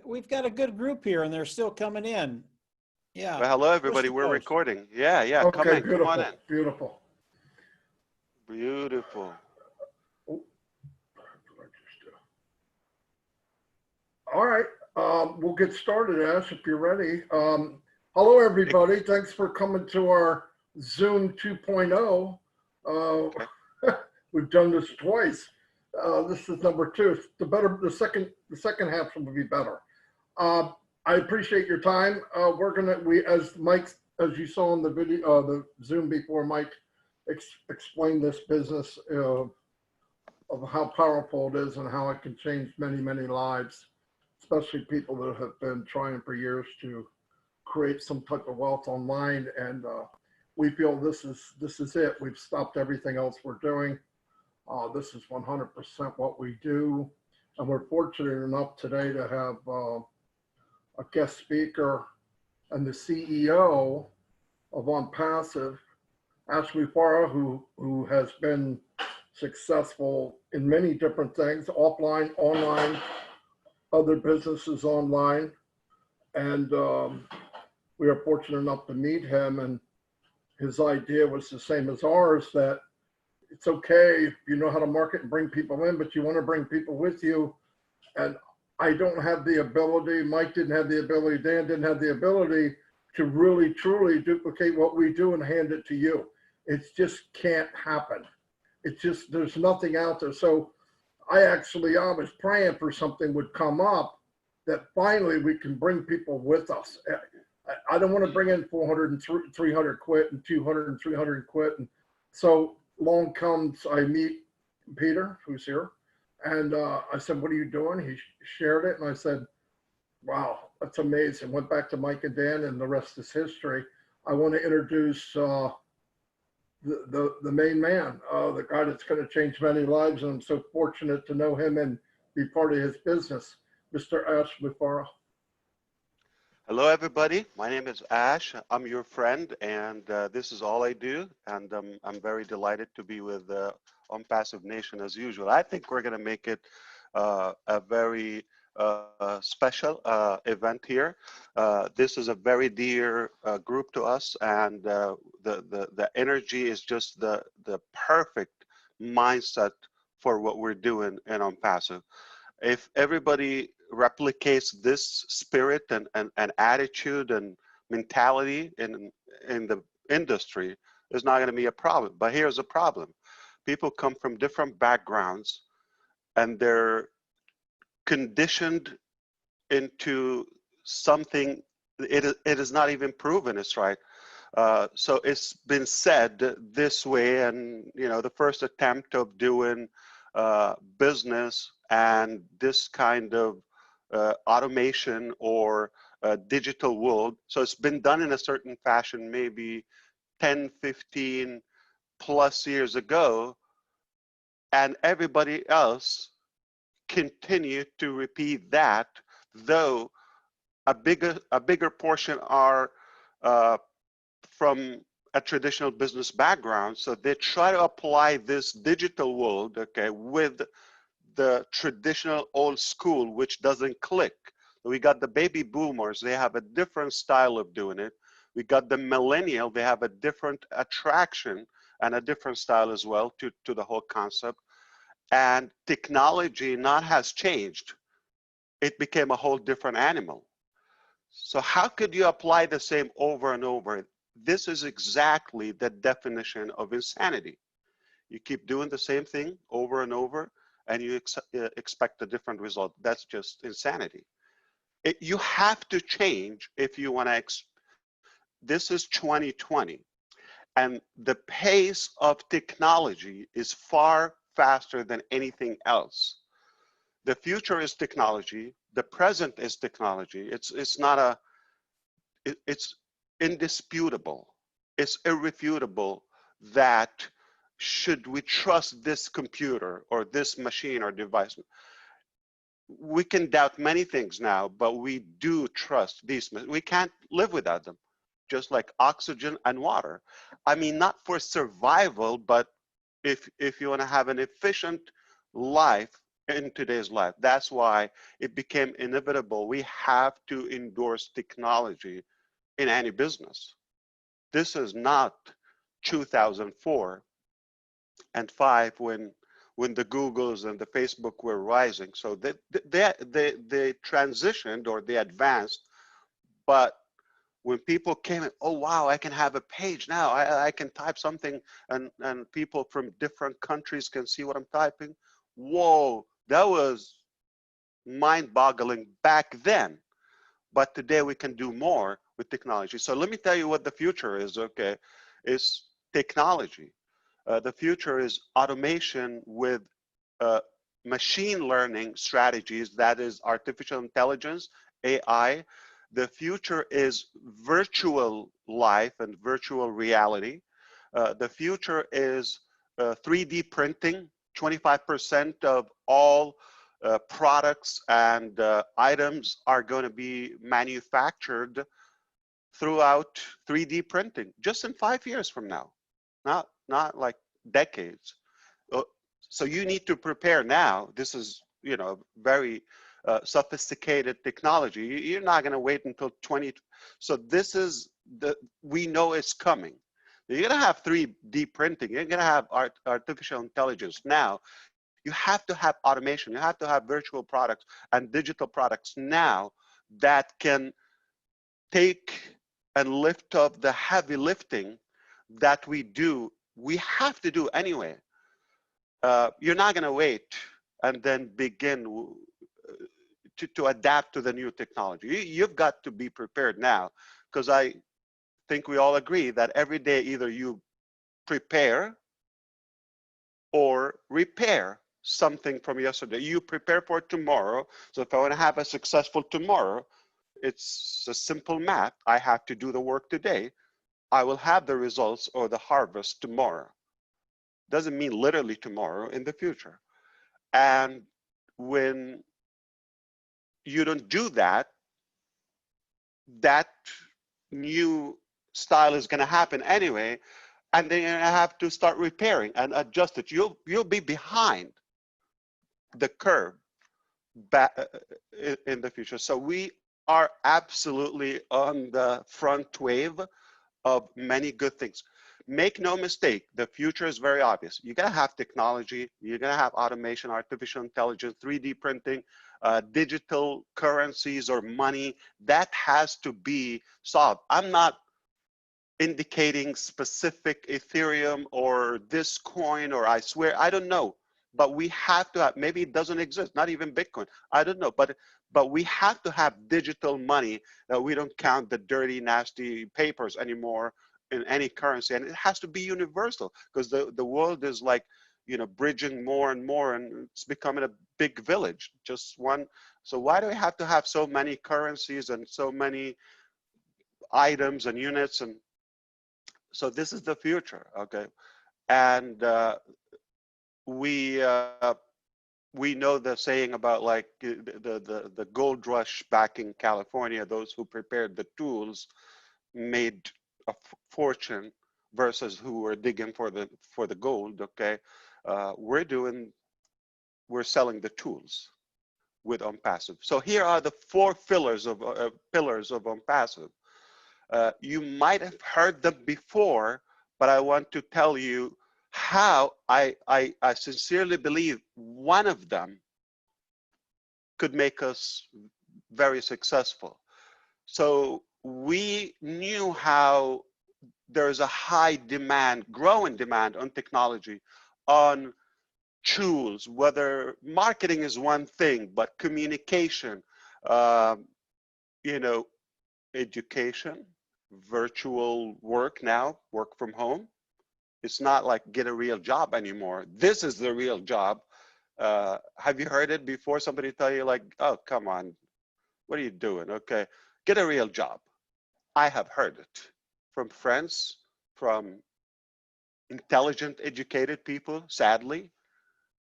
We've got a good group here and they're still coming in. Yeah. Well, hello, everybody. We're recording. Yeah, yeah. Okay, come in. beautiful, Come on in. beautiful. Beautiful. Oh, what did I just do? All right, we'll get started, Ash, if you're ready. Hello, everybody. Thanks for coming to our Zoom 2.0. Okay. We've done this twice. This is number 2. The second half will be better. I appreciate your time. As Mike, as you saw in the video, the Zoom before, Mike explained this business of how powerful it is and how it can change many, many lives, especially people that have been trying for years to create some type of wealth online. And we feel this is it. We've stopped everything else we're doing. This is 100% what we do. And we're fortunate enough today to have a guest speaker and the CEO of ONPASSIVE, Ash Mufareh, who has been successful in many different things, offline, online, other businesses online. And we are fortunate enough to meet him, and his idea was the same as ours, that it's okay if you know how to market and bring people in, but you want to bring people with you. And I don't have the ability, Mike didn't have the ability, Dan didn't have the ability to really, truly duplicate what we do and hand it to you. It just can't happen. It's just, there's nothing out there. So I was praying for something would come up that finally we can bring people with us. I don't want to bring in 400 and 300 quit and 200 and 300 quit. And so along comes, I meet Peter, who's here. And I said, what are you doing? He shared it. And I said, wow, that's amazing. Went back to Mike and Dan, and the rest is history. I want to introduce the main man, the guy that's going to change many lives. And I'm so fortunate to know him and be part of his business, Mr. Ash Mufareh. Hello, everybody. My name is Ash. I'm your friend, and this is all I do. And I'm very delighted to be with ONPASSIVE Nation as usual. I think we're going to make it a very special event here. This is a very dear group to us, and the energy is just the perfect mindset for what we're doing in ONPASSIVE. If everybody replicates this spirit and attitude and mentality in the industry, there's not going to be a problem. But here's a problem. People come from different backgrounds, and they're conditioned into something it is not even proven it's right. So it's been said this way, and the first attempt of doing business and this kind of automation or digital world. So it's been done in a certain fashion, maybe 10, 15 plus years ago, and everybody else continue to repeat that, though a bigger portion are from a traditional business background. So they try to apply this digital world, okay, with the traditional old school, which doesn't click. We got the baby boomers, they have a different style of doing it. We got the millennial, they have a different attraction and a different style as well to the whole concept. And technology not has changed. It became a whole different animal. So how could you apply the same over and over? This is exactly the definition of insanity. You keep doing the same thing over and over, and you expect a different result. That's just insanity. You have to change if you want to. This is 2020, and the pace of technology is far faster than anything else. The future is technology. The present is technology. It's not a. It's indisputable. It's irrefutable that should we trust this computer or this machine or device? We can doubt many things now, but we do trust these. We can't live without them, just like oxygen and water. I mean, not for survival, but if you want to have an efficient life in today's life. That's why it became inevitable. We have to endorse technology in any business. This is not 2004 and 5 when the Googles and the Facebook were rising. So they transitioned or they advanced, but when people came in, oh wow, I can have a page now. I can type something and people from different countries can see what I'm typing. Whoa, that was mind-boggling back then. But today we can do more with technology. So let me tell you what the future is, okay? Is technology. The future is automation with machine learning strategies, that is artificial intelligence, AI. The future is virtual life and virtual reality. The future is 3D printing. 25% of all products and items are going to be manufactured throughout 3D printing just in 5 years from now, not like decades. So you need to prepare now. This is, you know, very sophisticated technology. You're not going to wait until 20. So this is we know it's coming. You're going to have 3D printing. You're going to have artificial intelligence. Now, you have to have automation. You have to have virtual products and digital products now that can take and lift up the heavy lifting that we have to do anyway. You're not going to wait and then begin to adapt to the new technology. You've got to be prepared now, because I think we all agree that every day either you prepare or repair something from yesterday. You prepare for tomorrow. So if I want to have a successful tomorrow, it's a simple math. I have to do the work today. I will have the results or the harvest tomorrow. Doesn't mean literally tomorrow, in the future. And when you don't do that, that new style is going to happen anyway, and then you have to start repairing and adjust it. You'll be behind the curve back in the future. So we are absolutely on the front wave of many good things. Make no mistake, the future is very obvious. You're gonna have technology, you're gonna have automation, artificial intelligence, 3D printing, digital currencies or money. That has to be solved. I'm not indicating specific Ethereum or this coin, or I swear, I don't know. But we have to have, maybe it doesn't exist, not even Bitcoin, I don't know. But we have to have digital money that we don't count the dirty, nasty papers anymore in any currency. And it has to be universal, because the world is like, you know, bridging more and more, and it's becoming a big village, just one. So why do we have to have so many currencies and so many items and units? And so this is the future, okay? And we know the saying about like the gold rush back in California. Those who prepared the tools made a fortune versus who were digging for the gold. Okay, we're selling the tools with ONPASSIVE. So here are the 4 pillars of ONPASSIVE. You might have heard them before, but I want to tell you how I sincerely believe one of them could make us very successful. So we knew how there's a high demand, growing demand on technology, on tools, whether marketing is one thing, but communication, you know, education, virtual work now, work from home. It's not like get a real job anymore. This is the real job. Have you heard it before? Somebody tell you like, oh, come on, what are you doing? Okay, get a real job. I have heard it from friends, from intelligent, educated people, sadly,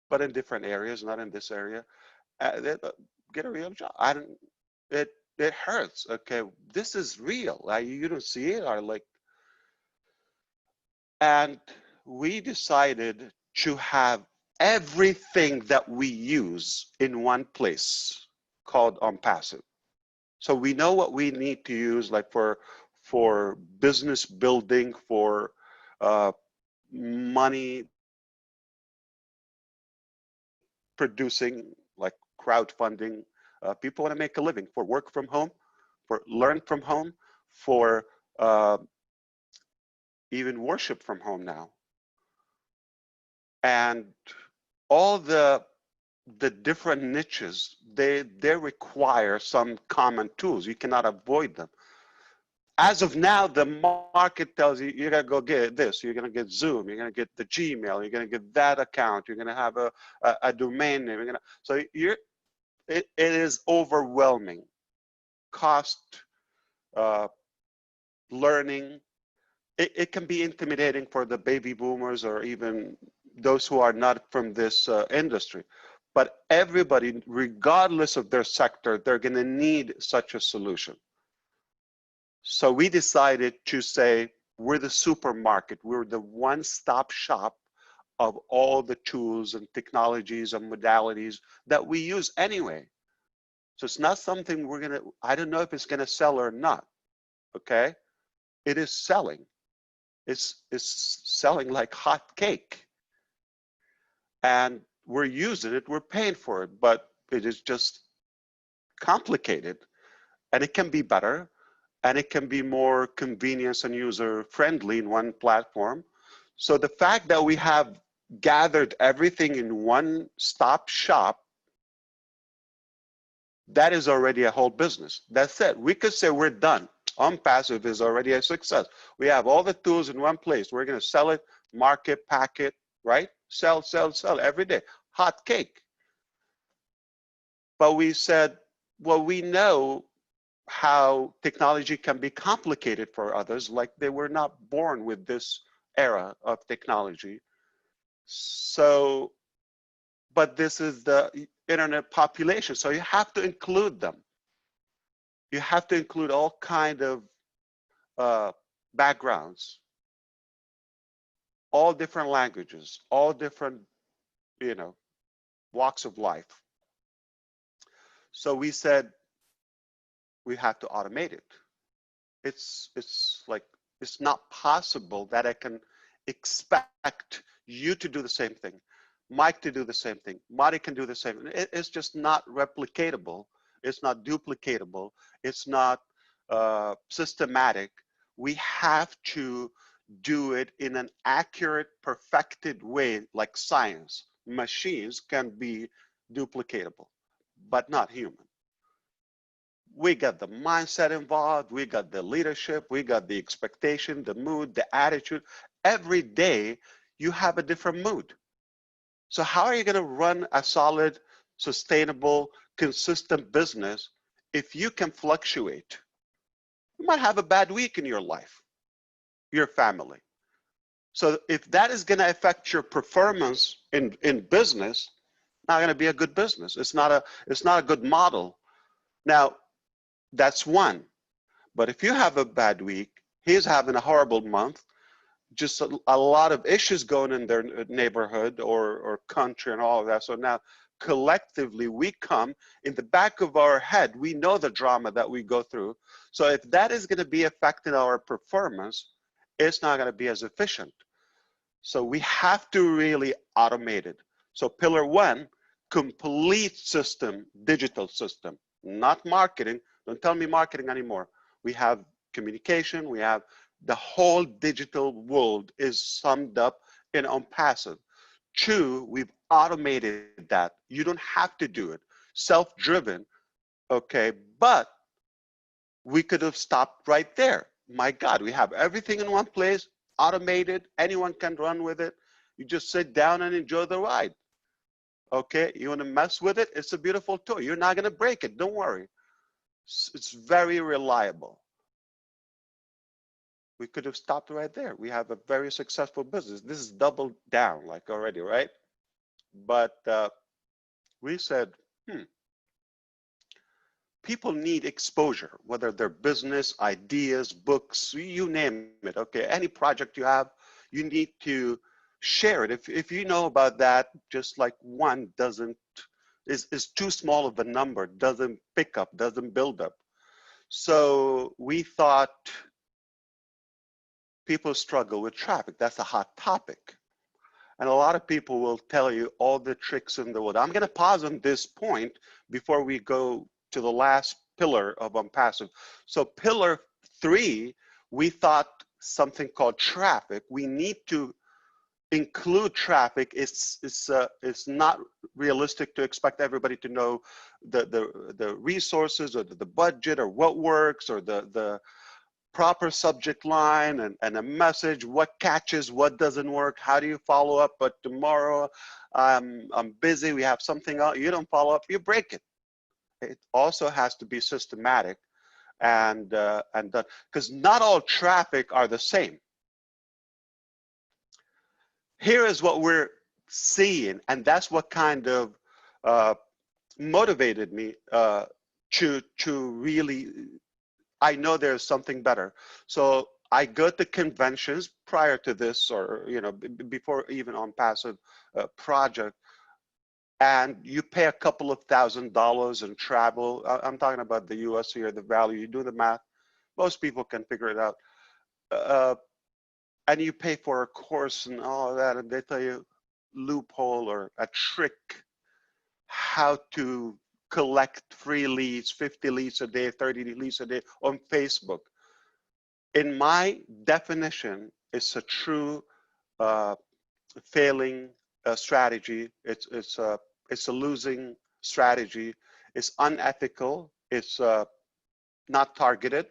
but in different areas, not in this area. Get a real job. It hurts. Okay, this is real. You don't see it, or like. And we decided to have everything that we use in one place called ONPASSIVE. So we know what we need to use, like for business building, for money producing, like crowdfunding. People want to make a living, for work from home, for learn from home, for even worship from home now. And all the different niches, they require some common tools. You cannot avoid them. As of now, the market tells you, you're gonna go get this, you're gonna get Zoom, you're gonna get the Gmail, you're gonna get that account, you're gonna have a domain name, so it is overwhelming. Cost, learning, it can be intimidating for the baby boomers or even those who are not from this industry. But everybody, regardless of their sector, they're gonna need such a solution. So we decided to say, we're the supermarket, we're the one-stop shop of all the tools and technologies and modalities that we use anyway. So it's not something we're gonna, I don't know if it's gonna sell or not, okay? It is selling. It's selling like hot cake. And we're using it, we're paying for it, but it is just complicated. And it can be better, and it can be more convenient and user-friendly in one platform. So the fact that we have gathered everything in one-stop shop, that is already a whole business. That's it. We could say we're done. ONPASSIVE is already a success. We have all the tools in one place. We're going to sell it, market, pack it, right? Sell, sell, sell every day. Hot cake. But we said, well, we know how technology can be complicated for others, like they were not born with this era of technology. So, but this is the internet population, so you have to include them. You have to include all kind of backgrounds, all different languages, all different, walks of life. So we said, we have to automate it. It's like, it's not possible that I can expect you to do the same thing, Mike to do the same thing, Marty can do the same thing. It's just not replicatable. It's not duplicatable. It's not systematic. We have to do it in an accurate, perfected way, like science. Machines can be duplicatable, but not human. We got the mindset involved, we got the leadership, we got the expectation, the mood, the attitude. Every day you have a different mood. So how are you going to run a solid, sustainable, consistent business if you can fluctuate? You might have a bad week in your life, your family. So if that is going to affect your performance in business, not going to be a good business. It's not a good model. Now, that's one. But if you have a bad week, he's having a horrible month, just a lot of issues going in their neighborhood or country and all of that. So now collectively we come in the back of our head, we know the drama that we go through. So if that is going to be affecting our performance, it's not going to be as efficient. So we have to really automate it. So pillar one, complete system, digital system, not marketing. Don't tell me marketing anymore. We have communication, we have the whole digital world is summed up in ONPASSIVE. Two, we've automated that. You don't have to do it. Self-driven, okay, but we could have stopped right there. My God, we have everything in one place, automated, anyone can run with it. You just sit down and enjoy the ride. Okay, you want to mess with it? It's a beautiful toy. You're not going to break it, don't worry. It's very reliable. We could have stopped right there. We have a very successful business. This is doubled down like already, right? But we said, people need exposure, whether they're business, ideas, books, you name it, okay? Any project you have, you need to share it. If you know about that, just like one is too small of a number, doesn't pick up, doesn't build up. So we thought people struggle with traffic. That's a hot topic. And a lot of people will tell you all the tricks in the world. I'm going to pause on this point before we go to the last pillar of ONPASSIVE. So pillar 3, we thought something called traffic. We need to include traffic. It's not realistic to expect everybody to know the resources or the budget or what works or the proper subject line and a message, what catches, what doesn't work, how do you follow up, but tomorrow I'm busy, we have something else, you don't follow up, you break it. It also has to be systematic and done, because not all traffic are the same. Here is what we're seeing, and that's what kind of motivated me to really, I know there's something better. So I go to conventions prior to this, or before even ONPASSIVE project, and you pay a couple of $1,000s in travel. I'm talking about the US here, the value. You do the math. Most people can figure it out. And you pay for a course and all of that, and they tell you loophole or a trick how to collect free leads, 50 leads a day, 30 leads a day on Facebook. In my definition, it's a true failing strategy. It's a losing strategy. It's unethical. It's not targeted.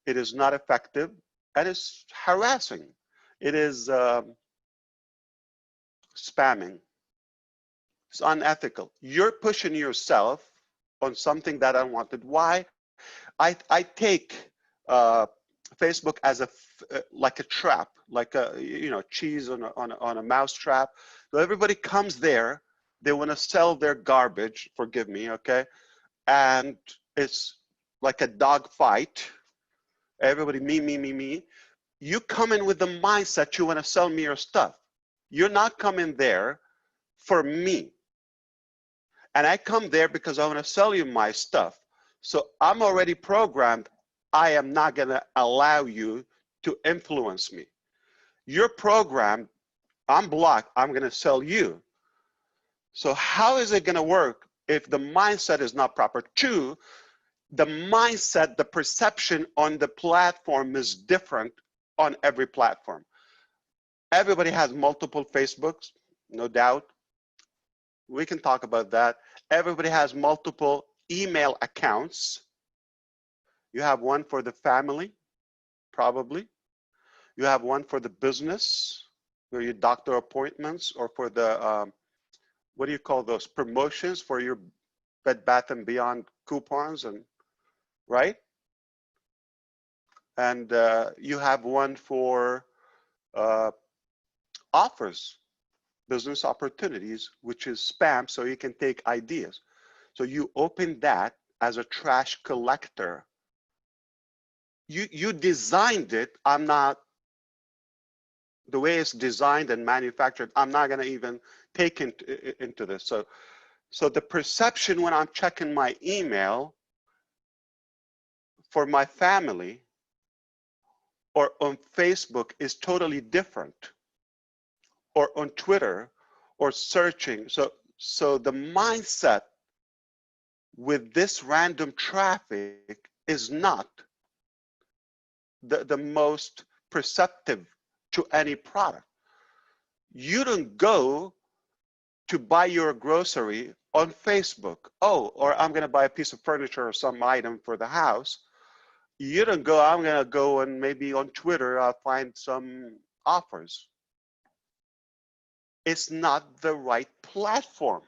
It is not effective, and it's harassing. It is spamming. It's unethical. You're pushing yourself on something that I wanted. Why? I take Facebook as like a trap, like a cheese on a mouse trap. So everybody comes there. They want to sell their garbage. Forgive me, okay? And it's like a dog fight. Everybody me. You come in with the mindset you want to sell me your stuff. You're not coming there for me. And I come there because I want to sell you my stuff. So I'm already programmed. I am not going to allow you to influence me. You're programmed. I'm blocked. I'm going to sell you. So how is it going to work if the mindset is not proper? 2, the mindset, the perception on the platform is different on every platform. Everybody has multiple Facebooks, no doubt. We can talk about that. Everybody has multiple email accounts. You have one for the family, probably. You have one for the business, for your doctor appointments, or for the, what do you call those, promotions for your Bed Bath & Beyond coupons, and right? And you have one for offers, business opportunities, which is spam, so you can take ideas. So you open that as a trash collector. You designed it. I'm not, the way it's designed and manufactured, I'm not going to even take into this. So the perception when I'm checking my email for my family or on Facebook is totally different, or on Twitter, or searching. So the mindset with this random traffic is not the most perceptive to any product. You don't go to buy your grocery on Facebook. Oh, or I'm going to buy a piece of furniture or some item for the house. You don't go, I'm going to go and maybe on Twitter, I'll find some offers. It's not the right platform.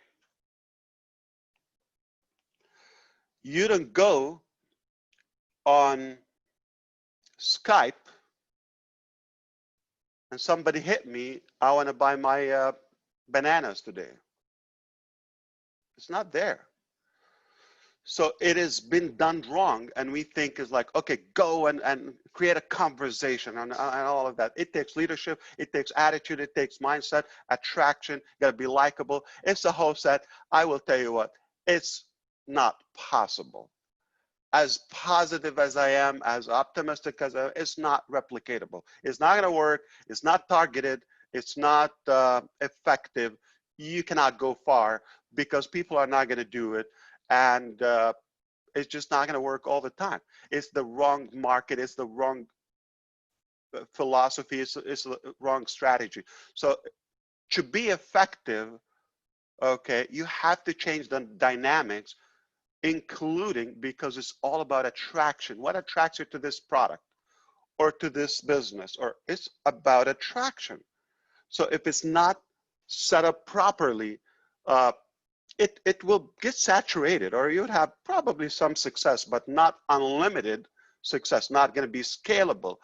You don't go on Skype and somebody hit me, I want to buy my bananas today. It's not there. So it has been done wrong, and we think is like, okay, go and create a conversation and all of that. It takes leadership, it takes attitude, it takes mindset, attraction, you gotta be likable. It's the whole set. I will tell you what, it's not possible. As positive as I am, as optimistic as I am, it's not replicatable. It's not gonna work, it's not targeted, it's not effective. You cannot go far because people are not gonna do it. And it's just not going to work all the time. It's the wrong market. It's the wrong philosophy. It's the wrong strategy. So to be effective, okay, you have to change the dynamics, including because it's all about attraction. What attracts you to this product or to this business? Or it's about attraction. So if it's not set up properly, it will get saturated, or you'd have probably some success, but not unlimited success, not going to be scalable.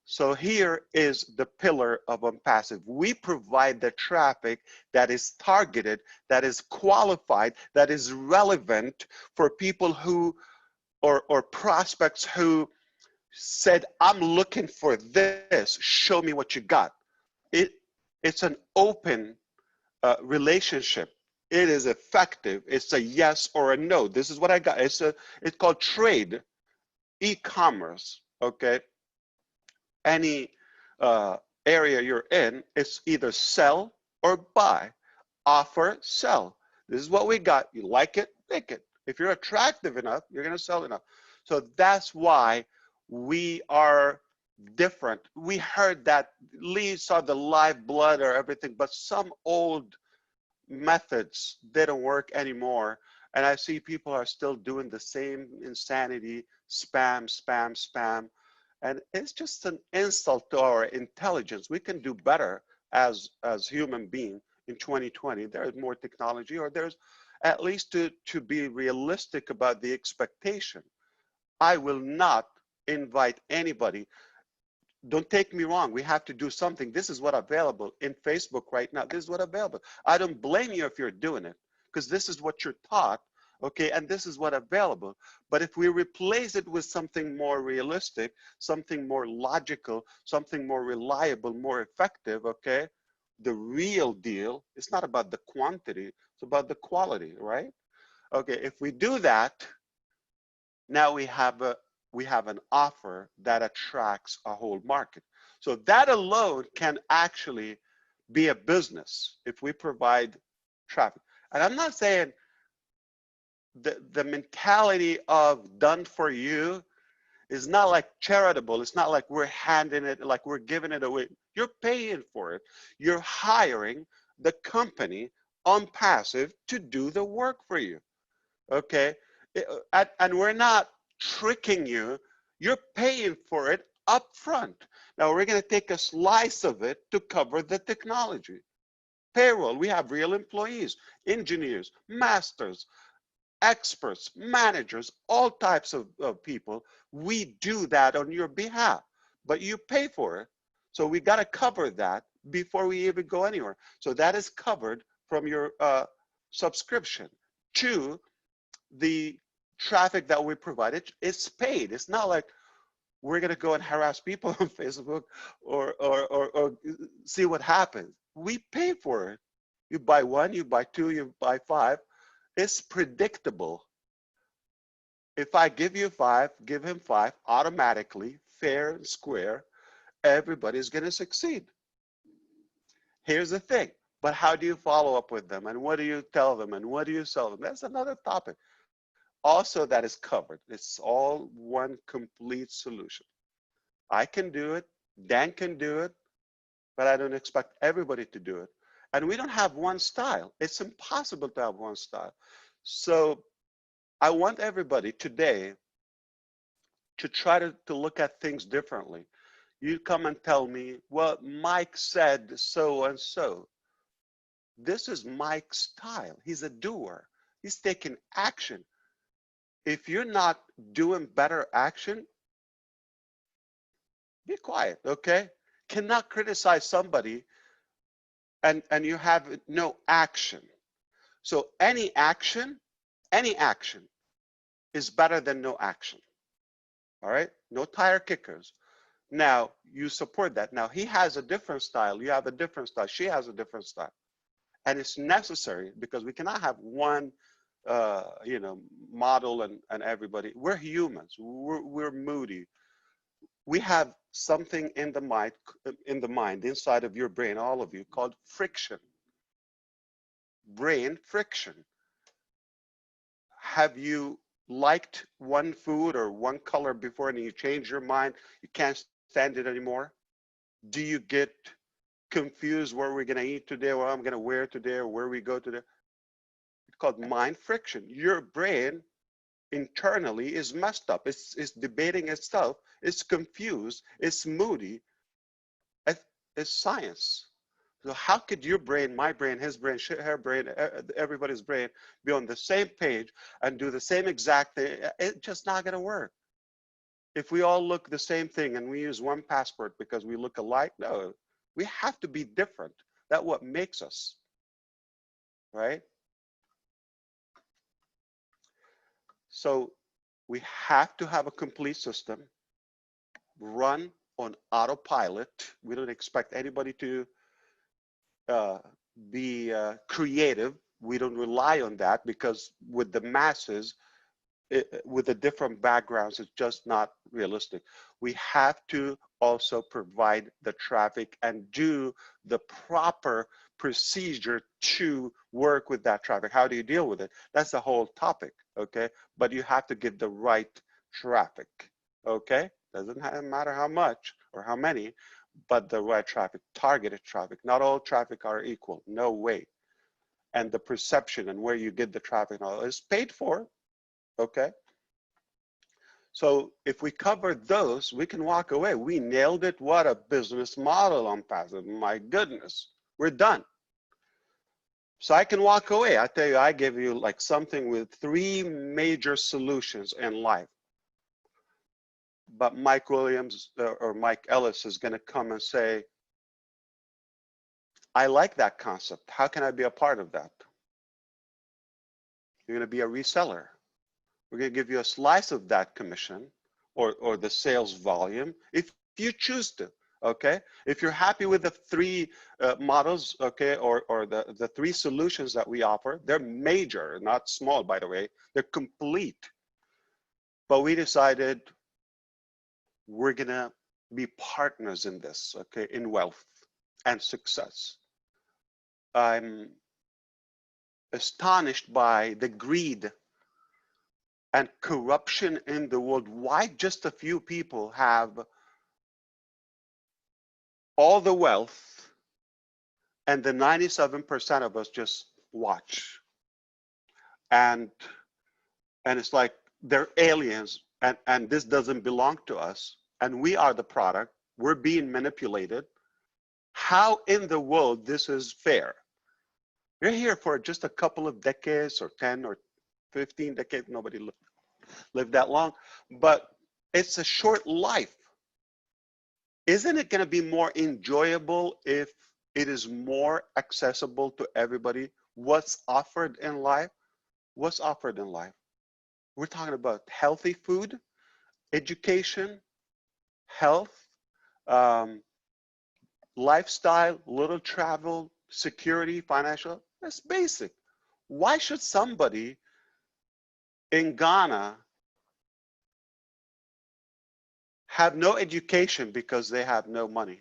So here is the pillar of ONPASSIVE. We provide the traffic that is targeted, that is qualified, that is relevant for people who, or prospects who said, I'm looking for this, show me what you got. It's an open relationship. It is effective. It's a yes or a no. This is what I got. It's called trade, e-commerce. Okay. Any area you're in, it's either sell or buy, offer, sell. This is what we got. You like it, take it. If you're attractive enough, you're going to sell enough. So that's why we are different. We heard that Lee saw the live blood or everything, but some old methods didn't work anymore, and I see people are still doing the same insanity, spam, and it's just an insult to our intelligence. We can do better as human beings in 2020. There's more technology, or there's at least to be realistic about the expectation. I will not invite anybody. Don't take me wrong, we have to do something. This is what available in Facebook right now. This is what available. I don't blame you if you're doing it, because this is what you're taught, okay, and this is what available. But if we replace it with something more realistic, something more logical, something more reliable, more effective, okay, the real deal, it's not about the quantity, it's about the quality, right? Okay, if we do that, now we have an offer that attracts a whole market. So that alone can actually be a business if we provide traffic. And I'm not saying the mentality of done for you is not like charitable. It's not like we're handing it, like we're giving it away. You're paying for it. You're hiring the company ONPASSIVE to do the work for you, okay? And we're not tricking you. You're paying for it up front. Now we're going to take a slice of it to cover the technology. Payroll, we have real employees, engineers, masters, experts, managers, all types of people. We do that on your behalf, but you pay for it. So we got to cover that before we even go anywhere. So that is covered from your subscription to the traffic that we provided. It's paid. It's not like we're going to go and harass people on Facebook or see what happens. We pay for it. You buy one, you buy two, you buy five. It's predictable. If I give you five, give him five, automatically, fair and square, everybody's going to succeed. Here's the thing. But how do you follow up with them? And what do you tell them? And what do you sell them? That's another topic. Also, that is covered. It's all one complete solution. I can do it, Dan can do it, but I don't expect everybody to do it. And we don't have one style. It's impossible to have one style. So I want everybody today to try to look at things differently. You come and tell me, well, Mike said so and so. This is Mike's style. He's a doer. He's taking action. If you're not doing better action, be quiet, okay? Cannot criticize somebody and you have no action. So any action is better than no action. All right, no tire kickers. Now you support that. Now he has a different style, you have a different style, she has a different style. And it's necessary because we cannot have one model and everybody. We're humans, we're moody. We have something in the mind, inside of your brain, all of you, called friction. Brain friction. Have you liked one food or one color before and you change your mind, you can't stand it anymore? Do you get confused where we're gonna eat today, what I'm gonna wear today, or where we go today? It's called mind friction. Your brain internally is messed up. It's debating itself. It's confused. It's moody. It's science. So how could your brain, my brain, his brain, her brain, everybody's brain be on the same page and do the same exact thing? It's just not gonna work. If we all look the same thing and we use one passport because we look alike, no, we have to be different. That's what makes us, right? So we have to have a complete system run on autopilot. We don't expect anybody to be creative. We don't rely on that because with the masses, with the different backgrounds, it's just not realistic. We have to also provide the traffic and do the proper procedure to work with that traffic. How do you deal with it? That's the whole topic, okay? But you have to get the right traffic, okay? Doesn't matter how much or how many, but the right traffic, targeted traffic. Not all traffic are equal, no way. And the perception and where you get the traffic and all is paid for, okay? So if we cover those, we can walk away. We nailed it. What a business model ONPASSIVE. My goodness, we're done. So I can walk away. I tell you, I give you like something with 3 major solutions in life. But Mike Williams or Mike Ellis is going to come and say, I like that concept. How can I be a part of that? You're going to be a reseller. We're going to give you a slice of that commission or the sales volume if you choose to, okay? If you're happy with the 3 models, okay, or the 3 solutions that we offer, they're major, not small, by the way. They're complete. But we decided we're going to be partners in this, okay, in wealth and success. I'm astonished by the greed and corruption in the world. Why just a few people have all the wealth and the 97% of us just watch? And it's like they're aliens and this doesn't belong to us and we are the product. We're being manipulated. How in the world this is fair? You're here for just a couple of decades or 10 or 15 decades. Nobody lived that long, but it's a short life. Isn't it going to be more enjoyable if it is more accessible to everybody? What's offered in life? What's offered in life? We're talking about healthy food, education, health, lifestyle, little travel, security, financial. That's basic. Why should somebody in Ghana have no education because they have no money?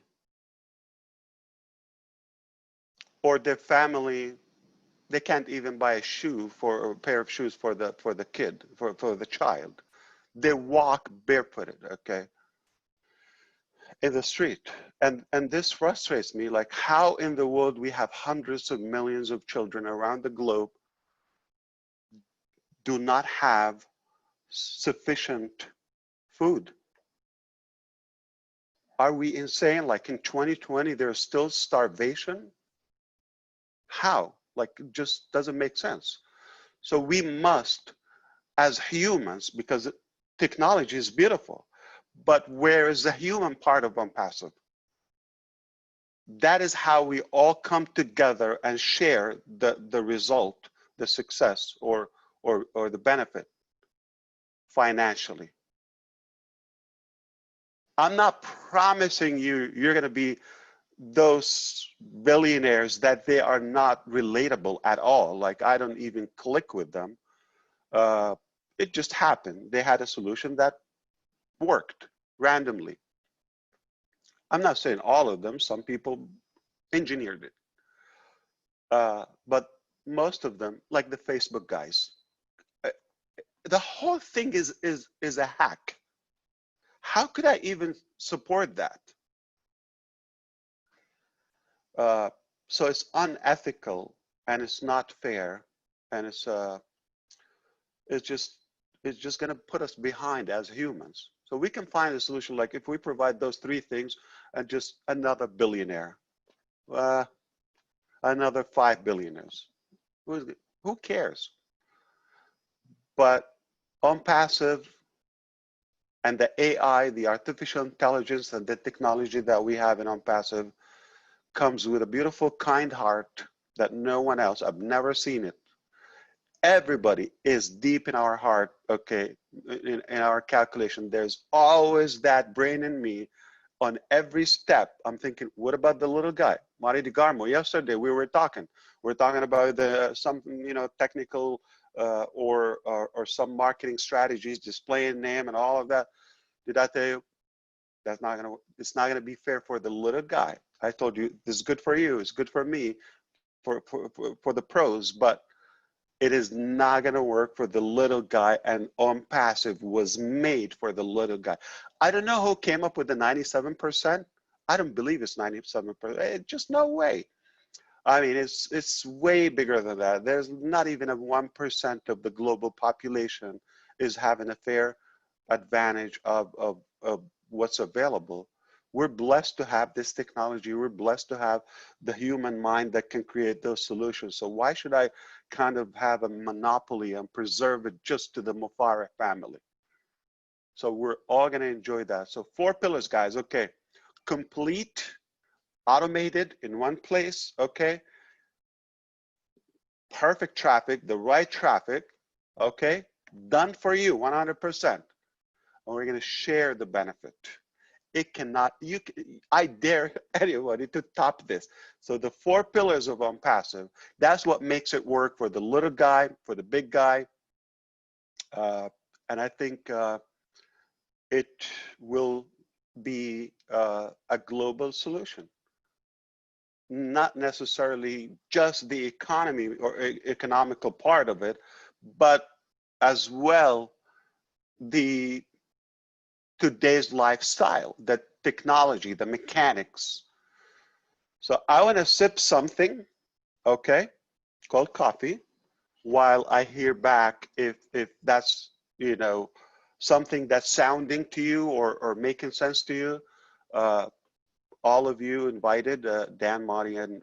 Or their family, they can't even buy a shoe for a pair of shoes for the kid, for the child. They walk barefooted, okay, in the street. And this frustrates me, like how in the world we have hundreds of millions of children around the globe do not have sufficient food. Are we insane? Like in 2020, there's still starvation? How? Like it just doesn't make sense. So we must, as humans, because technology is beautiful, but where is the human part of ONPASSIVE? That is how we all come together and share the result, the success, or the benefit. financially. I'm not promising you you're going to be those billionaires that they are not relatable at all. Like I don't even click with them. It just happened. They had a solution that worked randomly. I'm not saying all of them. Some people engineered it. But most of them, like the Facebook guys, the whole thing is a hack. How could I even support that? So it's unethical and it's not fair, and it's just going to put us behind as humans. So we can find a solution, like if we provide those three things and just another billionaire, another 5 billionaires. Who cares? But ONPASSIVE and the AI, the artificial intelligence and the technology that we have in ONPASSIVE comes with a beautiful, kind heart that no one else, I've never seen it. Everybody is deep in our heart, okay, in our calculation. There's always that brain in me on every step. I'm thinking, what about the little guy, Mari DeGarmo? Yesterday we were talking about some, technical or some marketing strategies, displaying name and all of that. Did I tell you it's not gonna be fair for the little guy? I told you this is good for you, it's good for me, for the pros, but it is not going to work for the little guy, and ONPASSIVE was made for the little guy. I don't know who came up with the 97%. I don't believe it's 97%. Just no way. I mean, it's way bigger than that. There's not even a 1% of the global population is having a fair advantage of what's available. We're blessed to have this technology. We're blessed to have the human mind that can create those solutions. So why should I kind of have a monopoly and preserve it just to the Mufareh family? So we're all going to enjoy that. So 4 pillars, guys. Okay. Complete, automated in one place. Okay. Perfect traffic, the right traffic. Okay. Done for you 100%. And we're going to share the benefit. It cannot, I dare anybody to top this. So the 4 pillars of ONPASSIVE, that's what makes it work for the little guy, for the big guy. And I think it will be a global solution. Not necessarily just the economy or economical part of it, but as well the today's lifestyle, the technology, the mechanics. So I want to sip something, okay, called coffee, while I hear back if that's, something that's sounding to you or making sense to you. All of you invited, Dan, Marty, and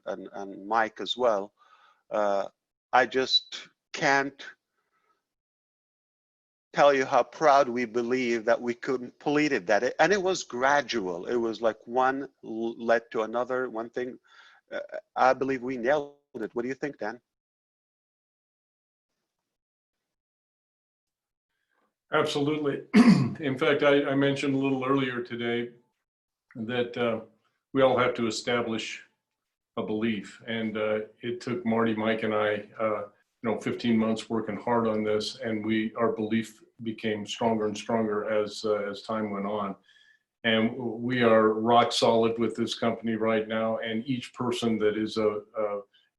Mike as well. I just can't tell you how proud we believe that we completed that. And it was gradual. It was like one led to another, one thing. I believe we nailed it. What do you think, Dan? Absolutely. In fact, I mentioned a little earlier today that we all have to establish a belief. And it took Marty, Mike, and I, 15 months working hard on this, and our belief became stronger and stronger as time went on. And we are rock solid with this company right now. And each person that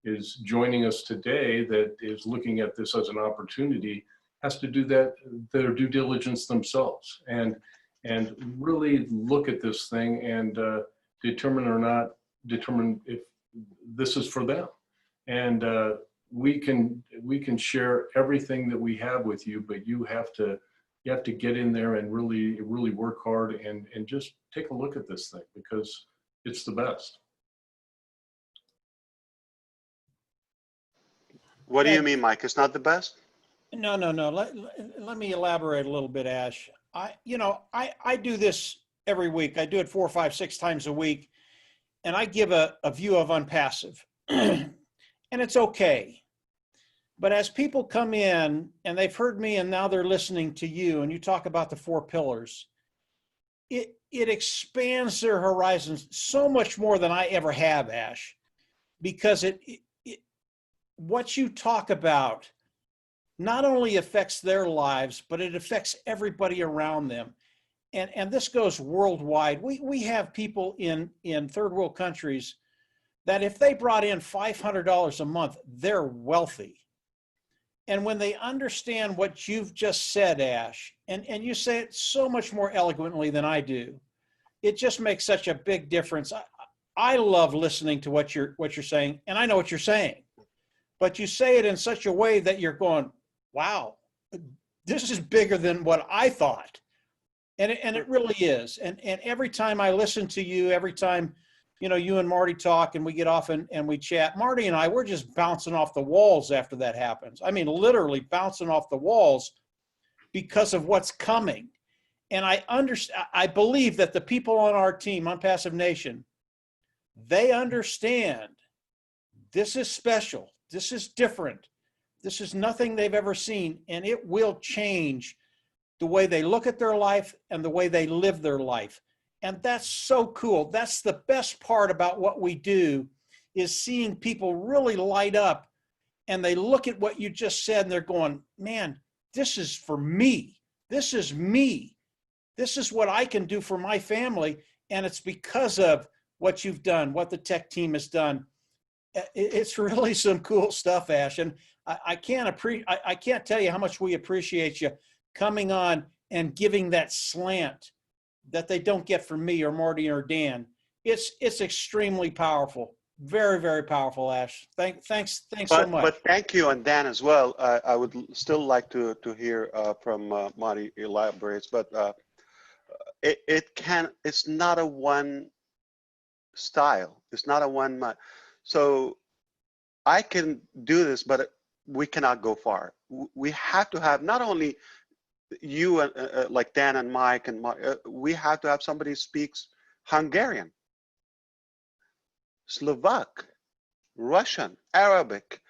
is joining us today that is looking at this as an opportunity has to do their due diligence themselves and really look at this thing and determine if this is for them. And we can share everything that we have with you, but you have to get in there and really work hard and just take a look at this thing, because it's the best. What do you mean, Mike? It's not the best? No. Let me elaborate a little bit, Ash. I do this every week. I do it 4, 5, 6 times a week, and I give a view of ONPASSIVE, and it's okay. But as people come in and they've heard me and now they're listening to you and you talk about the 4 pillars, it expands their horizons so much more than I ever have, Ash, because what you talk about not only affects their lives, but it affects everybody around them. And this goes worldwide. We have people in third world countries that if they brought in $500 a month, they're wealthy. And when they understand what you've just said, Ash, and you say it so much more eloquently than I do, it just makes such a big difference. I love listening to what you're saying, and I know what you're saying, but you say it in such a way that you're going, wow, this is bigger than what I thought. And it really is. And every time I listen to you, every time, you know, you and Marty talk and we get off and we chat, Marty and I, we're just bouncing off the walls after that happens. I mean, literally bouncing off the walls because of what's coming. And I believe that the people on our team, ONPASSIVE Nation, they understand this is special. This is different. This is nothing they've ever seen, and it will change the way they look at their life and the way they live their life. And that's so cool. That's the best part about what we do, is seeing people really light up and they look at what you just said and they're going, man, this is for me. This is me. This is what I can do for my family. And it's because of what you've done, what the tech team has done. It's really some cool stuff, Ash. And I can't tell you how much we appreciate you coming on and giving that slant that they don't get from me or Marty or Dan. It's extremely powerful. Very, very powerful, Ash. Thanks so much. But thank you, and Dan as well. I would still like to hear from Marty elaborates, but it's not a one style. It's not a one. So I can do this, but we cannot go far. We have to have not only you like Dan and Mike and Mark, we have to have somebody who speaks Hungarian, Slovak, Russian, Arabic,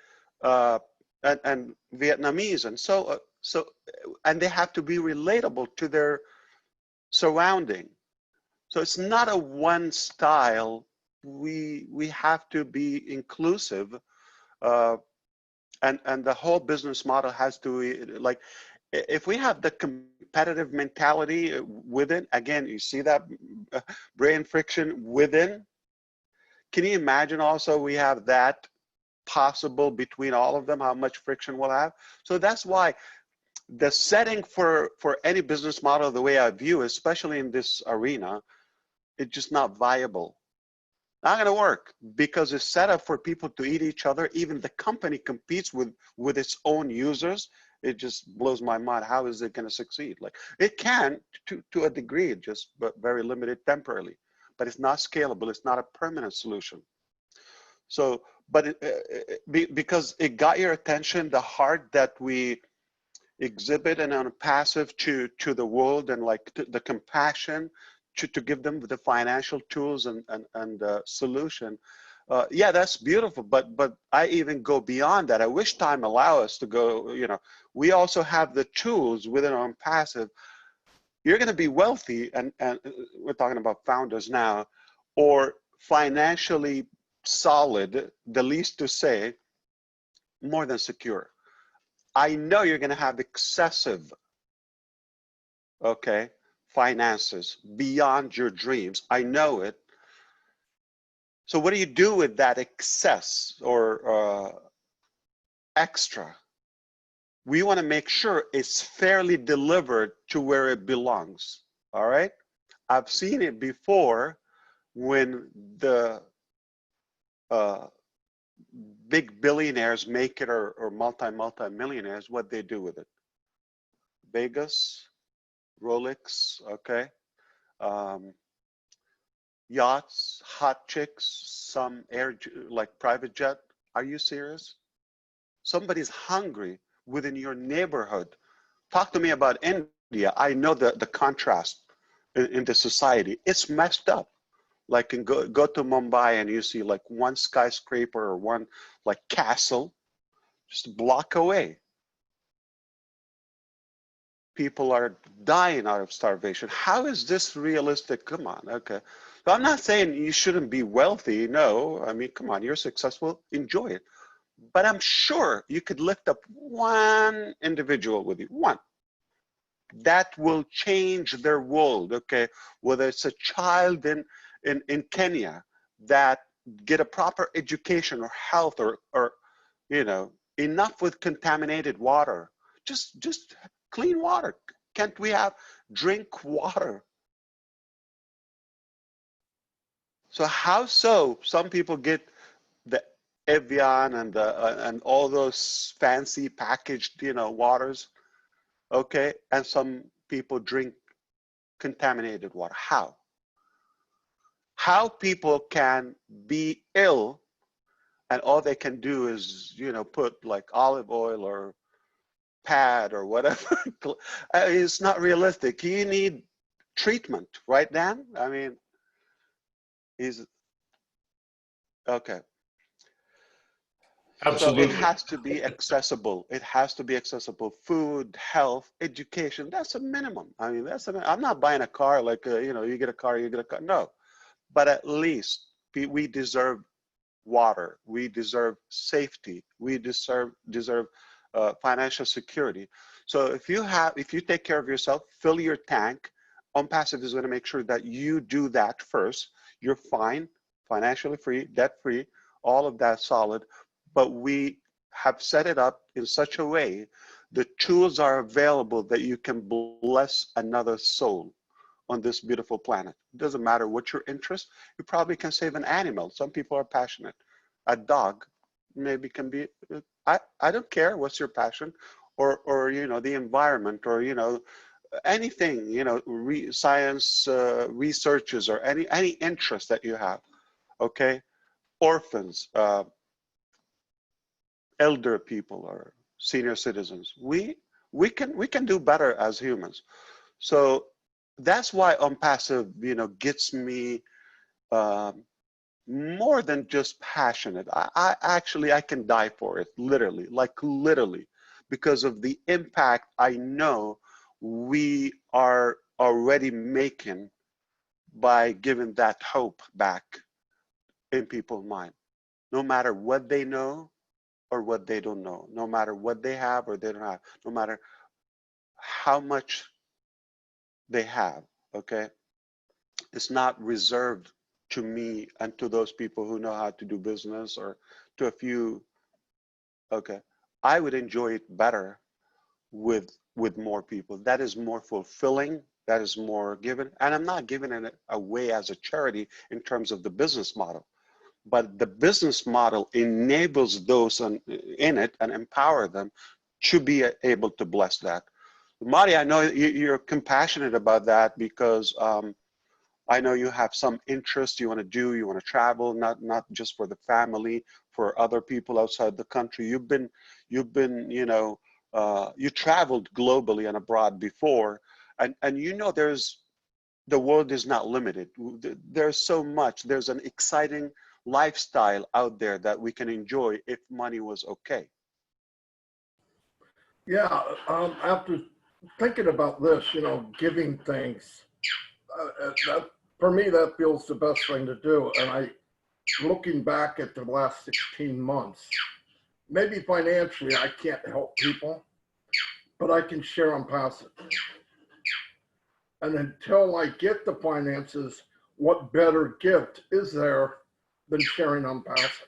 and Vietnamese, and so and they have to be relatable to their surrounding. So it's not a one style. We have to be inclusive, and the whole business model has to, like, if we have the competitive mentality within, again, you see that brain friction within. Can you imagine also we have that possible between all of them, how much friction we'll have? So that's why the setting for any business model, the way I view, especially in this arena, it's just not viable. Not going to work, because it's set up for people to eat each other. Even the company competes with its own users. It just blows my mind. How is it going to succeed? Like, it can to a degree, just but very limited temporarily, but it's not scalable. It's not a permanent solution. So, but because it got your attention, the heart that we exhibit and ONPASSIVE to the world, and like the compassion to give them the financial tools and solution. Yeah, that's beautiful, but I even go beyond that. I wish time allow us to go, you know, we also have the tools within ONPASSIVE. You're going to be wealthy, and we're talking about founders now, or financially solid, the least to say, more than secure. I know you're going to have excessive, okay, finances beyond your dreams. I know it. So what do you do with that excess or extra? We want to make sure it's fairly delivered to where it belongs. All right. I've seen it before when the big billionaires make it, or multi-millionaires, what they do with it. Vegas, Rolex, okay. Yachts, hot chicks, some like private jet. Are you serious? Somebody's hungry within your neighborhood. Talk to me about India. I know the contrast in the society. It's messed up. Like, go to Mumbai and you see like one skyscraper or one like castle just a block away. People are dying out of starvation. How is this realistic? Come on, okay. So I'm not saying you shouldn't be wealthy. No, I mean, come on, you're successful, enjoy it. But I'm sure you could lift up one individual with you, one, that will change their world, okay? Whether it's a child in Kenya that get a proper education or health or you know, enough with contaminated water. Just clean water. Can't we have drink water? So how so? Some people get the Evian and all those fancy packaged, you know, waters, okay? And some people drink contaminated water. How? How people can be ill and all they can do is, you know, put like olive oil or pad or whatever. It's not realistic. You need treatment, right, Dan? I mean, he's okay. Absolutely. So it has to be accessible. It has to be accessible. Food, health, education. That's a minimum. I mean, I'm not buying a car like you know, you get a car, you get a car. No, but at least we deserve water. We deserve safety. We deserve financial security. So if you take care of yourself, fill your tank, ONPASSIVE is going to make sure that you do that first. You're fine, financially free, debt free, all of that solid. But we have set it up in such a way the tools are available that you can bless another soul on this beautiful planet. It doesn't matter what your interest, you probably can save an animal. Some people are passionate. A dog maybe can be, I don't care what's your passion, or you know, the environment, or you know, anything, you know, science researches, or any interest that you have, okay? Orphans, elder people, or senior citizens. We can do better as humans. So that's why ONPASSIVE, you know, gets me more than just passionate. I actually, I can die for it, literally, like literally, because of the impact I know we are already making by giving that hope back in people's mind, no matter what they know or what they don't know, no matter what they have or they don't have, no matter how much they have, okay? It's not reserved to me and to those people who know how to do business, or to a few, okay? I would enjoy it better with more people. That is more fulfilling, that is more given. And I'm not giving it away as a charity in terms of the business model, but the business model enables those in it and empower them to be able to bless that. Marty, I know you're compassionate about that because I know you have some interest you want to do, you want to travel, not just for the family, for other people outside the country. You've been, you know, you traveled globally and abroad before, and you know, the world is not limited. There's so much, there's an exciting lifestyle out there that we can enjoy if money was okay. Yeah, after thinking about this, you know, giving things, that, for me, that feels the best thing to do. And looking back at the last 16 months, maybe financially I can't help people, but I can share ONPASSIVE. And until I get the finances, what better gift is there than sharing ONPASSIVE?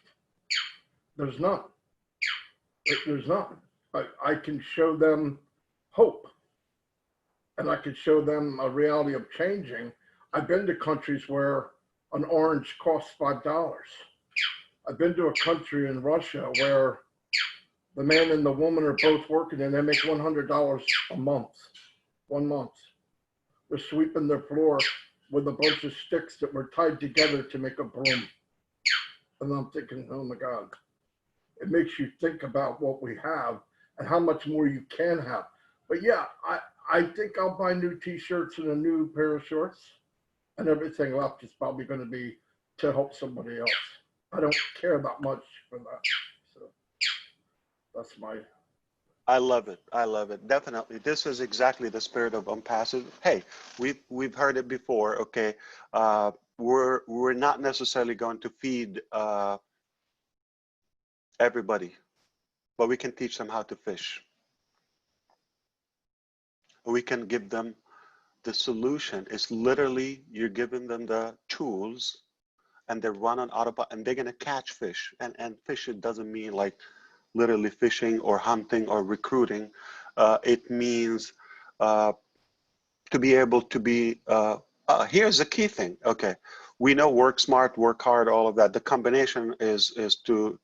There's none. There's none. I can show them hope, and I can show them a reality of changing. I've been to countries where an orange costs $5. I've been to a country in Russia where the man and the woman are both working and they make $100 a month, 1 month. They're sweeping their floor with a bunch of sticks that were tied together to make a broom. And I'm thinking, oh my God, it makes you think about what we have and how much more you can have. But yeah, I think I'll buy new t-shirts and a new pair of shorts, and everything left is probably going to be to help somebody else. I don't care that much for that. So That's my. I love it. I love it. Definitely. This is exactly the spirit of ONPASSIVE. Hey, we've heard it before. Okay. We're not necessarily going to feed everybody, but we can teach them how to fish. We can give them the solution. It's literally you're giving them the tools and they're running autopilot and they're gonna catch fish. And fish, it doesn't mean like literally fishing or hunting or recruiting. It means to be able to be, here's the key thing. Okay, we know work smart, work hard, all of that. The combination is you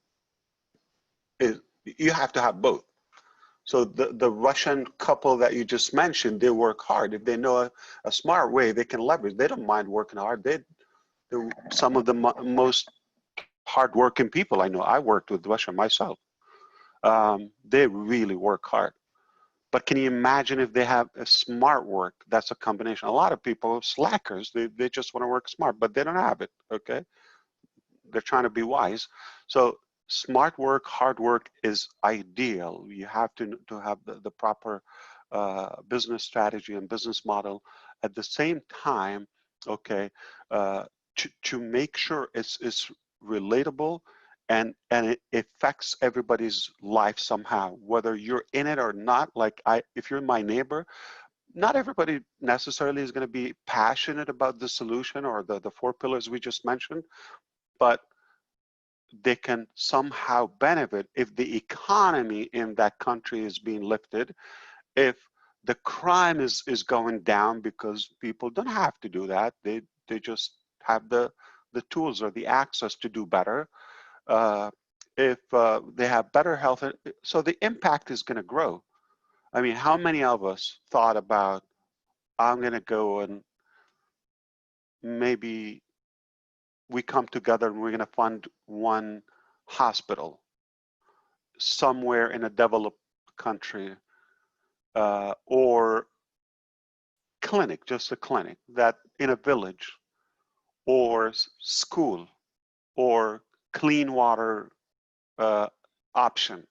have to have both. So the Russian couple that you just mentioned, they work hard. If they know a smart way, they can leverage. They don't mind working hard. They're some of the most hardworking people I know. I worked with Russia myself. They really work hard. But can you imagine if they have a smart work? That's a combination. A lot of people, slackers, they just want to work smart, but they don't have it, okay? They're trying to be wise. So smart work, hard work is ideal. You have to have the proper business strategy and business model. At the same time, okay, to make sure it's relatable and it affects everybody's life somehow, whether you're in it or not. Like if you're my neighbor, not everybody necessarily is going to be passionate about the solution or the 4 pillars we just mentioned, but they can somehow benefit if the economy in that country is being lifted, if the crime is going down because people don't have to do that. They just have the tools or the access to do better. If they have better health, so the impact is going to grow. I mean, how many of us thought about, I'm going to go and maybe we come together and we're going to fund one hospital somewhere in a developed country, or clinic, just a clinic that in a village, or school, or clean water option.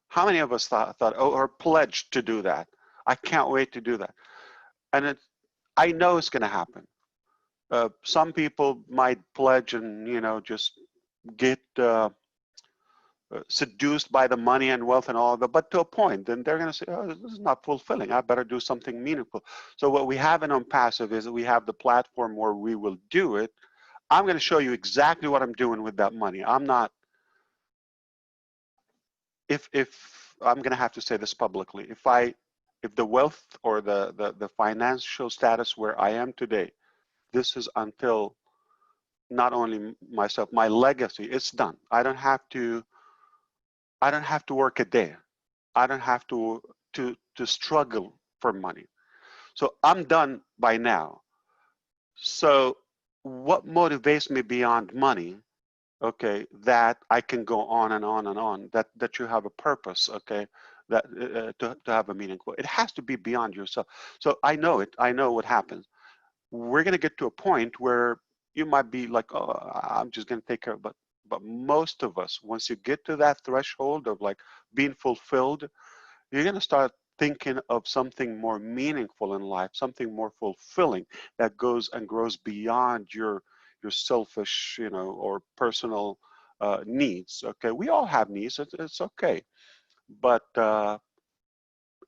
How many of us thought oh, or pledged to do that? I can't wait to do that. And I know it's going to happen. Some people might pledge and, you know, just get seduced by the money and wealth and all of that, but to a point, then they're going to say, oh, this is not fulfilling. I better do something meaningful. So what we have in ONPASSIVE is that we have the platform where we will do it. I'm going to show you exactly what I'm doing with that money. I'm not, if I'm going to have to say this publicly, if the wealth or the financial status where I am today, this is until not only myself, my legacy, it's done. I don't have to work a day. I don't have to struggle for money. So I'm done by now. So what motivates me beyond money, okay, that I can go on and on and on, that you have a purpose, okay, that to have a meaningful, it has to be beyond yourself. So I know it, I know what happens. We're going to get to a point where you might be like, oh, I'm just going to take care of it. But most of us, once you get to that threshold of like being fulfilled, you're going to start thinking of something more meaningful in life, something more fulfilling that goes and grows beyond your selfish, you know, or personal needs. Okay, we all have needs. It's okay, but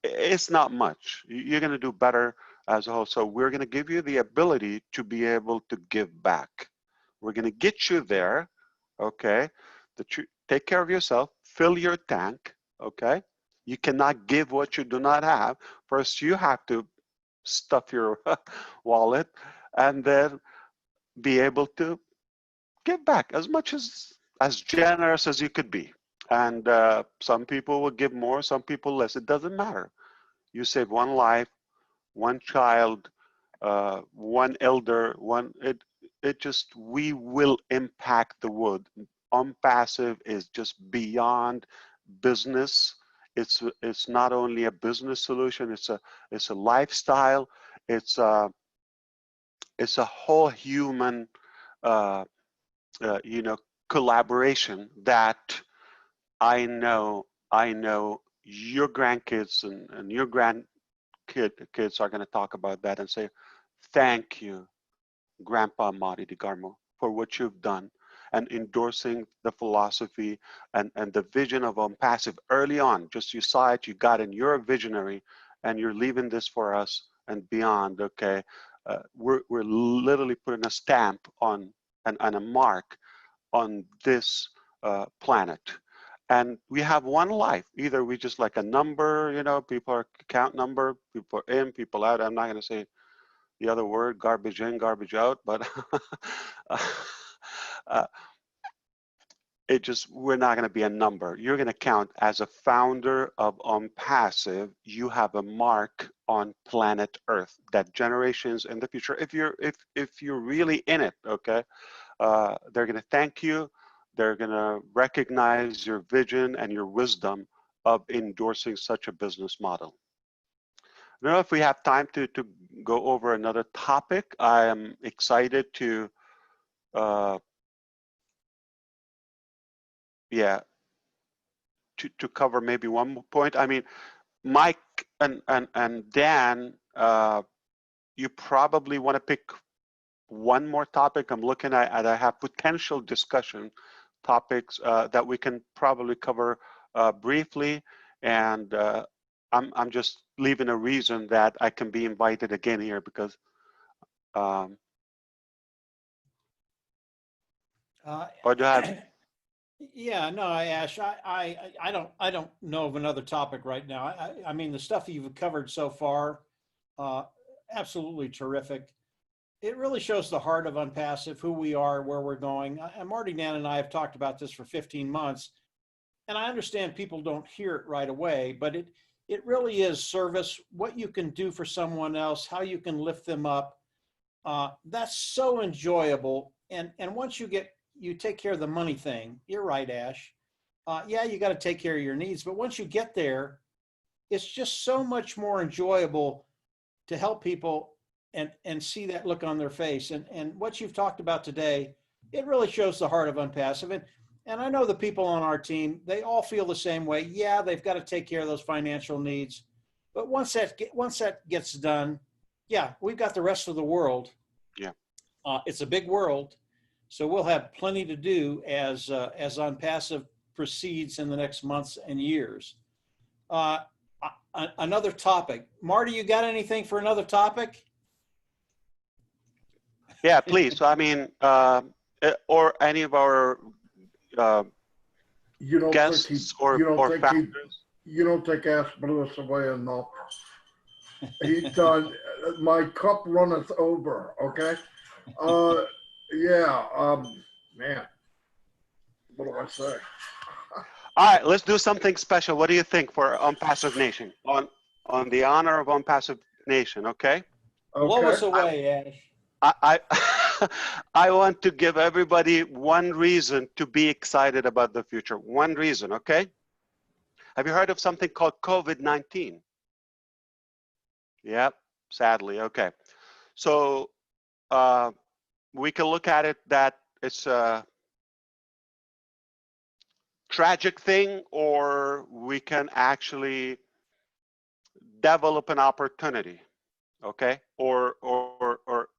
it's not much. You're going to do better as a whole. So we're going to give you the ability to be able to give back. We're going to get you there. Okay, that you take care of yourself, fill your tank. Okay, you cannot give what you do not have. First, you have to stuff your wallet and then be able to give back as much as generous as you could be. And some people will give more, some people less. It doesn't matter. You save one life, one child, one elder, it just, we will impact the world. ONPASSIVE is just beyond business. It's not only a business solution, it's a lifestyle, it's a whole human you know, collaboration that I know I know your grandkids and your kids are going to talk about that and say, thank you, Grandpa Marty DeGarmo, for what you've done and endorsing the philosophy and the vision of ONPASSIVE early on. Just you saw it, you got it, you're a visionary, and you're leaving this for us and beyond, okay? We're literally putting a stamp on and a mark on this planet. And we have one life. Either we just like a number, you know, people are count number, people are in, people out. I'm not going to say the other word, garbage in, garbage out, but we're not going to be a number. You're going to count as a founder of ONPASSIVE. You have a mark on planet Earth that generations in the future, if you're really in it, okay, they're going to thank you. They're going to recognize your vision and your wisdom of endorsing such a business model. I don't know if we have time to go over another topic. I am excited to, to cover maybe one more point. I mean, Mike and Dan, you probably want to pick one more topic. I'm looking at I have potential discussion topics that we can probably cover briefly, and I'm just leaving a reason that I can be invited again here because or do I have Yeah, no, Ash, I don't know of another topic right now. I mean, the stuff you've covered so far, absolutely terrific. It really shows the heart of ONPASSIVE, who we are, where we're going. And Marty, Dan, and I have talked about this for 15 months, and I understand people don't hear it right away, but it really is service, what you can do for someone else, how you can lift them up. That's so enjoyable. And once you take care of the money thing, you're right, Ash. Yeah, you got to take care of your needs, but once you get there, it's just so much more enjoyable to help people and see that look on their face. And what you've talked about today, it really shows the heart of ONPASSIVE. And I know the people on our team, they all feel the same way. Yeah, they've got to take care of those financial needs. But once that gets done, yeah, we've got the rest of the world. Yeah. It's a big world. So we'll have plenty to do as ONPASSIVE proceeds in the next months and years. Another topic. Marty, you got anything for another topic? Yeah, please. So I mean, or any of our You don't guests think or founders. you don't think Ash blew us away enough. He's done. My cup runneth over. Okay. Yeah. Man, what do I say? All right, let's do something special. What do you think for ONPASSIVE Nation? On the honor of ONPASSIVE Nation, okay? Blow us away, Ash. I I want to give everybody one reason to be excited about the future. One reason, okay? Have you heard of something called COVID-19? Yep, sadly, okay. So we can look at it that it's a tragic thing, or we can actually develop an opportunity, okay? Or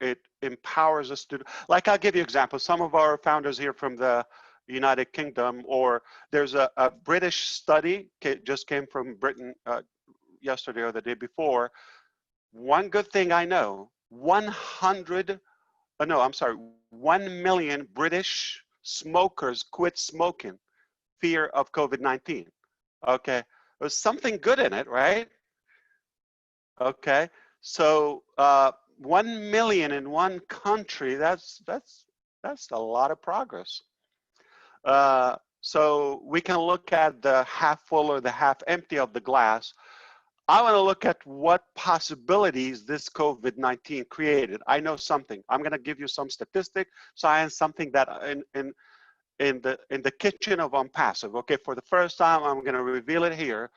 it empowers us to, like, I'll give you an example. Some of our founders here from the United Kingdom, or there's a British study, just came from Britain yesterday or the day before. One good thing I know, 1 million British smokers quit smoking, fear of COVID-19. Okay, there's something good in it, right? Okay, so 1 million in one country, that's a lot of progress. So we can look at the half full or the half empty of the glass. I want to look at what possibilities this COVID-19 created. I know something. I'm going to give you some statistic, science, something that in the kitchen of ONPASSIVE. Okay, for the first time, I'm going to reveal it here,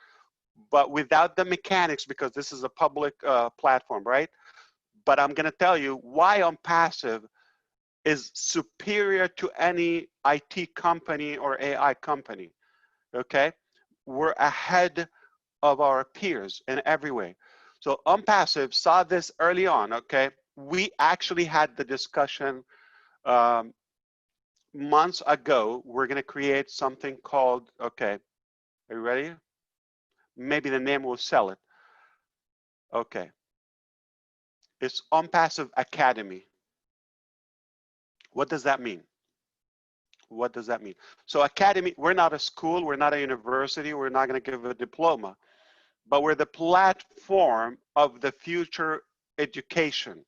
but without the mechanics, because this is a public platform, right? But I'm going to tell you why ONPASSIVE is superior to any IT company or AI company. Okay, we're ahead of our peers in every way. So ONPASSIVE saw this early on, okay? We actually had the discussion months ago. We're gonna create something called, okay, are you ready? Maybe the name will sell it. Okay. It's ONPASSIVE Academy. What does that mean? What does that mean? So academy, we're not a school, we're not a university, we're not gonna give a diploma, but we're the platform of the future education,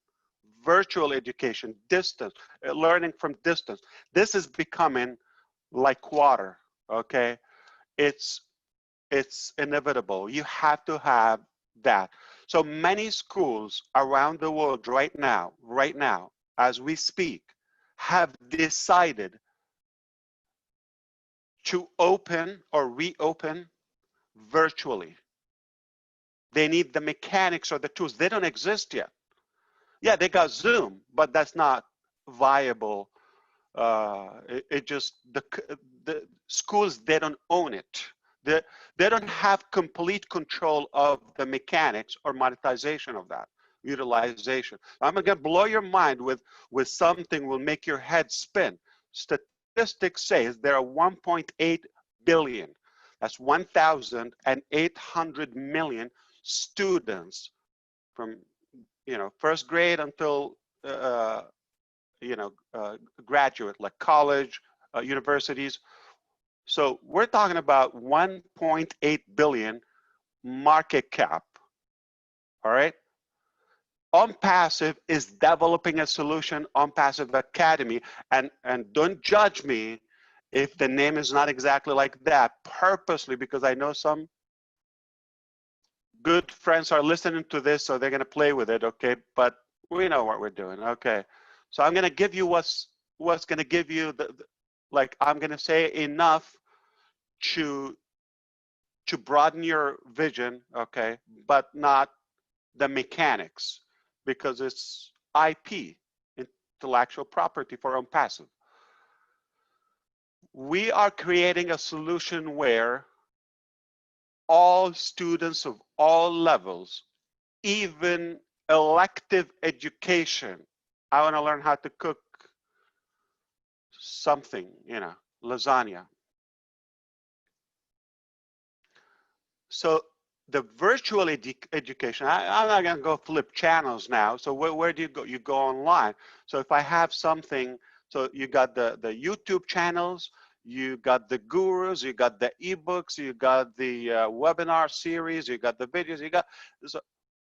virtual education, distance, learning from distance. This is becoming like water, okay? It's inevitable. You have to have that. So many schools around the world right now, as we speak, have decided to open or reopen virtually. They need the mechanics or the tools. They don't exist yet. Yeah, they got Zoom, but that's not viable. It just, the schools, they don't own it. They don't have complete control of the mechanics or monetization of that, utilization. I'm gonna blow your mind with something will make your head spin. Statistics says there are 1.8 billion, that's 1,800 million students from first grade until graduate, like college, universities. So we're talking about 1.8 billion market cap. All right. ONPASSIVE is developing a solution, ONPASSIVE Academy, and don't judge me if the name is not exactly like that, purposely, because I know some good friends are listening to this, so they're gonna play with it, okay? But we know what we're doing, okay? So I'm gonna give you what's gonna give you like I'm gonna say enough to broaden your vision, okay? But not the mechanics, because it's IP, intellectual property for ONPASSIVE. We are creating a solution where all students of all levels, even elective education. I want to learn how to cook something, lasagna. So the virtual education, I'm not going to go flip channels now. So where do you go? You go online. So if I have something, so you got the YouTube channels, you got the gurus, you got the ebooks, you got the webinar series, you got the videos, you got, so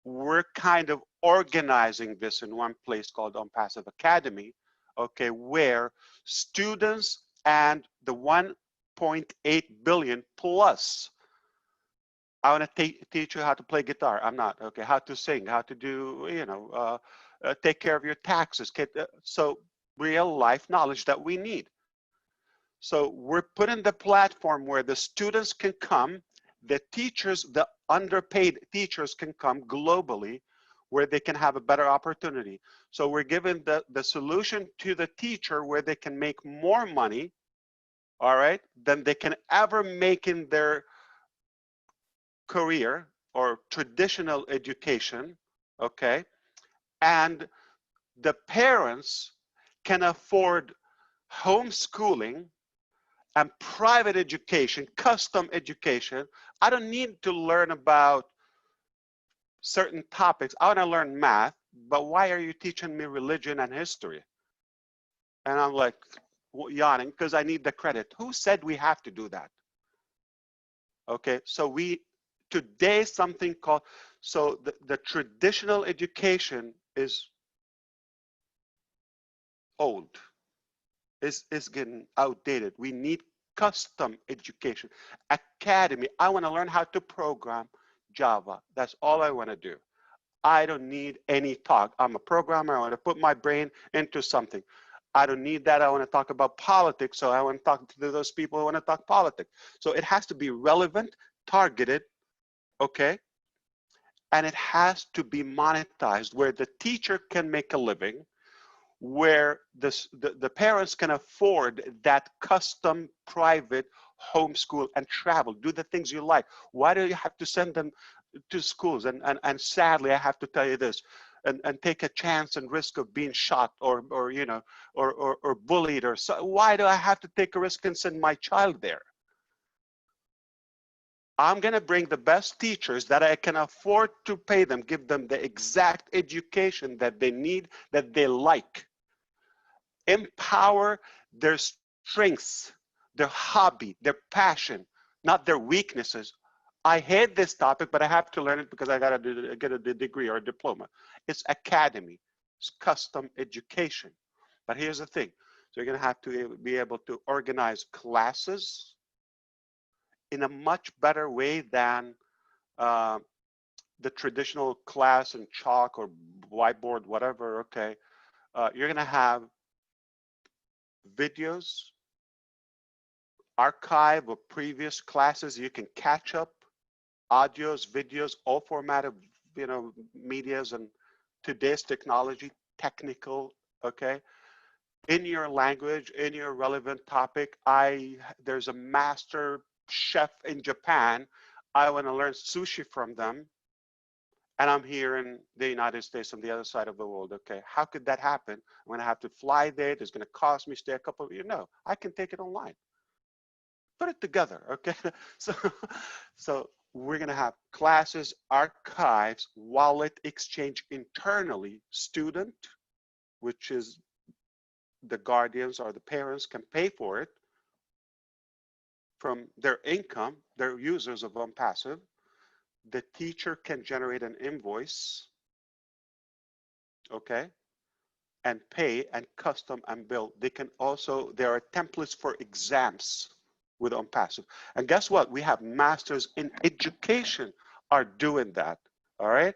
we're kind of organizing this in one place called ONPASSIVE Academy, okay, where students and the 1.8 billion plus, I want to teach you how to play guitar. I'm not, okay, how to sing, how to do, take care of your taxes. So real life knowledge that we need. So we're putting the platform where the students can come, the teachers, the underpaid teachers can come globally, where they can have a better opportunity. So we're giving the solution to the teacher where they can make more money, all right, than they can ever make in their career or traditional education, okay? And the parents can afford homeschooling and private education, custom education. I don't need to learn about certain topics. I want to learn math, but why are you teaching me religion and history? And I'm like yawning because I need the credit. Who said we have to do that? Okay, so today something called, so the traditional education is old, is getting outdated. We need custom education. Academy, I want to learn how to program Java. That's all I want to do. I don't need any talk. I'm a programmer. I want to put my brain into something. I don't need that. I want to talk about politics. So I want to talk to those people who want to talk politics. So it has to be relevant, targeted, okay? And it has to be monetized where the teacher can make a living, where the parents can afford that custom private homeschool and travel, do the things you like. Why do you have to send them to schools? And sadly, I have to tell you this, and take a chance and risk of being shot or you know, or bullied or so. Why do I have to take a risk and send my child there? I'm going to bring the best teachers that I can afford to pay them, give them the exact education that they need, that they like. Empower their strengths, their hobby, their passion, not their weaknesses. I hate this topic, but I have to learn it because I got to get a degree or a diploma. It's academy, it's custom education. But here's the thing. So you're going to have to be able to organize classes in a much better way than the traditional class and chalk or whiteboard, whatever, okay. You're gonna have videos, archive of previous classes. You can catch up, audios, videos, all format of, you know, medias and today's technology, technical, okay. In your language, in your relevant topic. There's a master chef in Japan. I want to learn sushi from them, and I'm here in the United States on the other side of the world. Okay, how could that happen? I'm going to have to fly there. It's going to cost me stay a couple of years. No, I can take it online. Put it together. Okay, so we're going to have classes, archives, wallet exchange internally. Student, which is the guardians or the parents, can pay for it from their income. They're users of ONPASSIVE. The teacher can generate an invoice, okay, and pay and custom and build. They can also, there are templates for exams with ONPASSIVE. And guess what? We have masters in education are doing that, all right?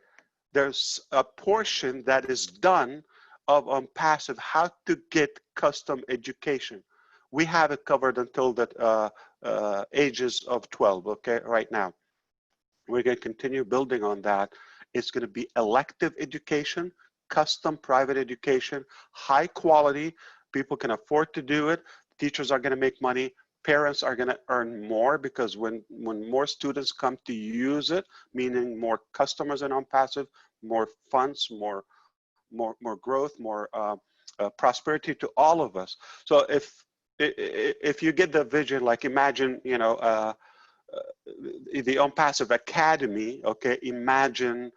There's a portion that is done of ONPASSIVE, how to get custom education. We have it covered until the ages of 12, okay, right now. We're going to continue building on that. It's going to be elective education, custom private education, high quality. People can afford to do it. Teachers are going to make money. Parents are going to earn more because when more students come to use it, meaning more customers in ONPASSIVE, more funds, more growth, more prosperity to all of us. So if you get the vision, like imagine, you know, the ONPASSIVE Academy, okay, imagine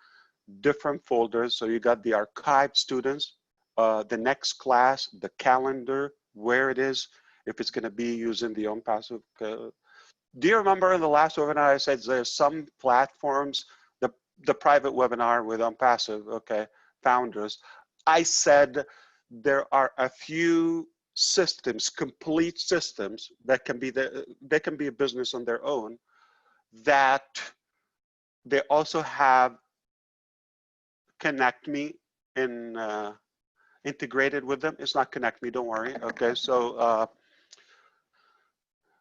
different folders. So you got the archive students, the next class, the calendar, where it is, if it's going to be using the ONPASSIVE. Do you remember in the last webinar I said there's some platforms, the private webinar with ONPASSIVE, okay, founders, I said there are a few systems, complete systems that can be they can be a business on their own, that they also have Connect Me in integrated with them. It's not Connect Me, don't worry. Okay, so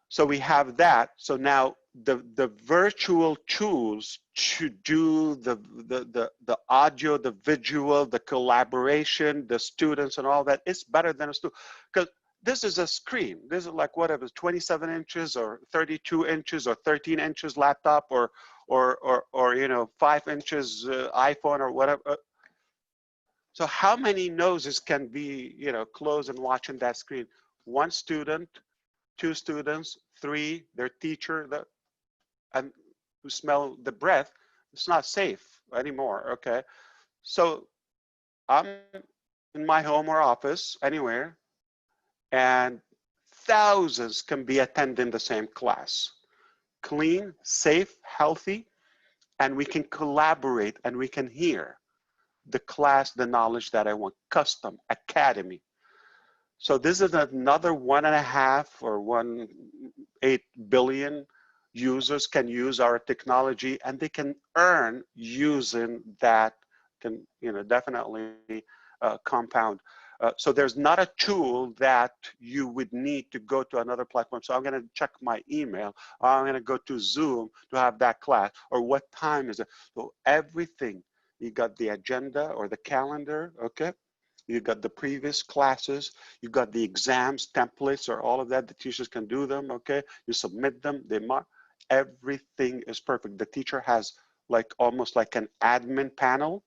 so we have that. So now the virtual tools to do the audio, the visual, the collaboration, the students and all that, it's better than a student, because this is a screen. This is like whatever, 27 inches or 32 inches or 13 inches laptop or you know, 5 inches iPhone or whatever. So how many noses can be, you know, closed and watching that screen? One student, two students, three, their teacher, and who smell the breath. It's not safe anymore. Okay, so I'm in my home or office, anywhere, and thousands can be attending the same class. Clean, safe, healthy, and we can collaborate and we can hear the class, the knowledge that I want. Custom academy. So this is another 1.5 or 1.8 billion users can use our technology, and they can earn using that. Can, you know, definitely compound. So there's not a tool that you would need to go to another platform. So I'm going to check my email, or I'm going to go to Zoom to have that class, or what time is it? So everything, you got the agenda or the calendar, okay? You got the previous classes, you got the exams, templates, or all of that. The teachers can do them, okay? You submit them, they mark. Everything is perfect. The teacher has like almost like an admin panel.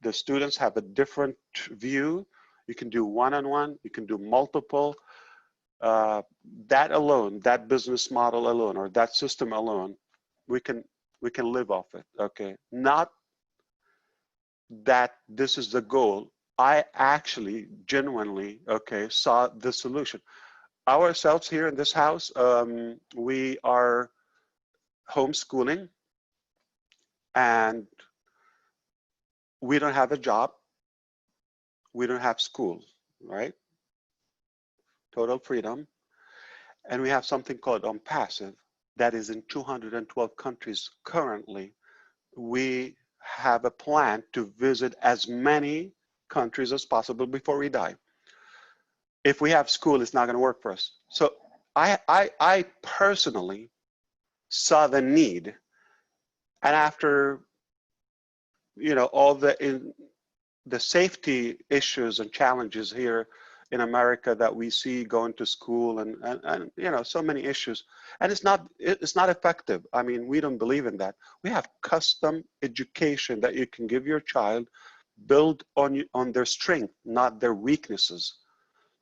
The students have a different view. You can do one-on-one, you can do multiple. That alone, that business model alone, or that system alone, we can live off it, okay? Not that this is the goal. I actually genuinely, okay, saw the solution. Ourselves here in this house, we are homeschooling and we don't have a job. We don't have school, right? Total freedom. And we have something called ONPASSIVE that is in 212 countries currently. We have a plan to visit as many countries as possible before we die. If we have school, it's not going to work for us. So I personally saw the need, and after all the safety issues and challenges here in America that we see going to school and so many issues, and it's not effective. I mean, we don't believe in that. We have custom education that you can give your child, build on their strength, not their weaknesses.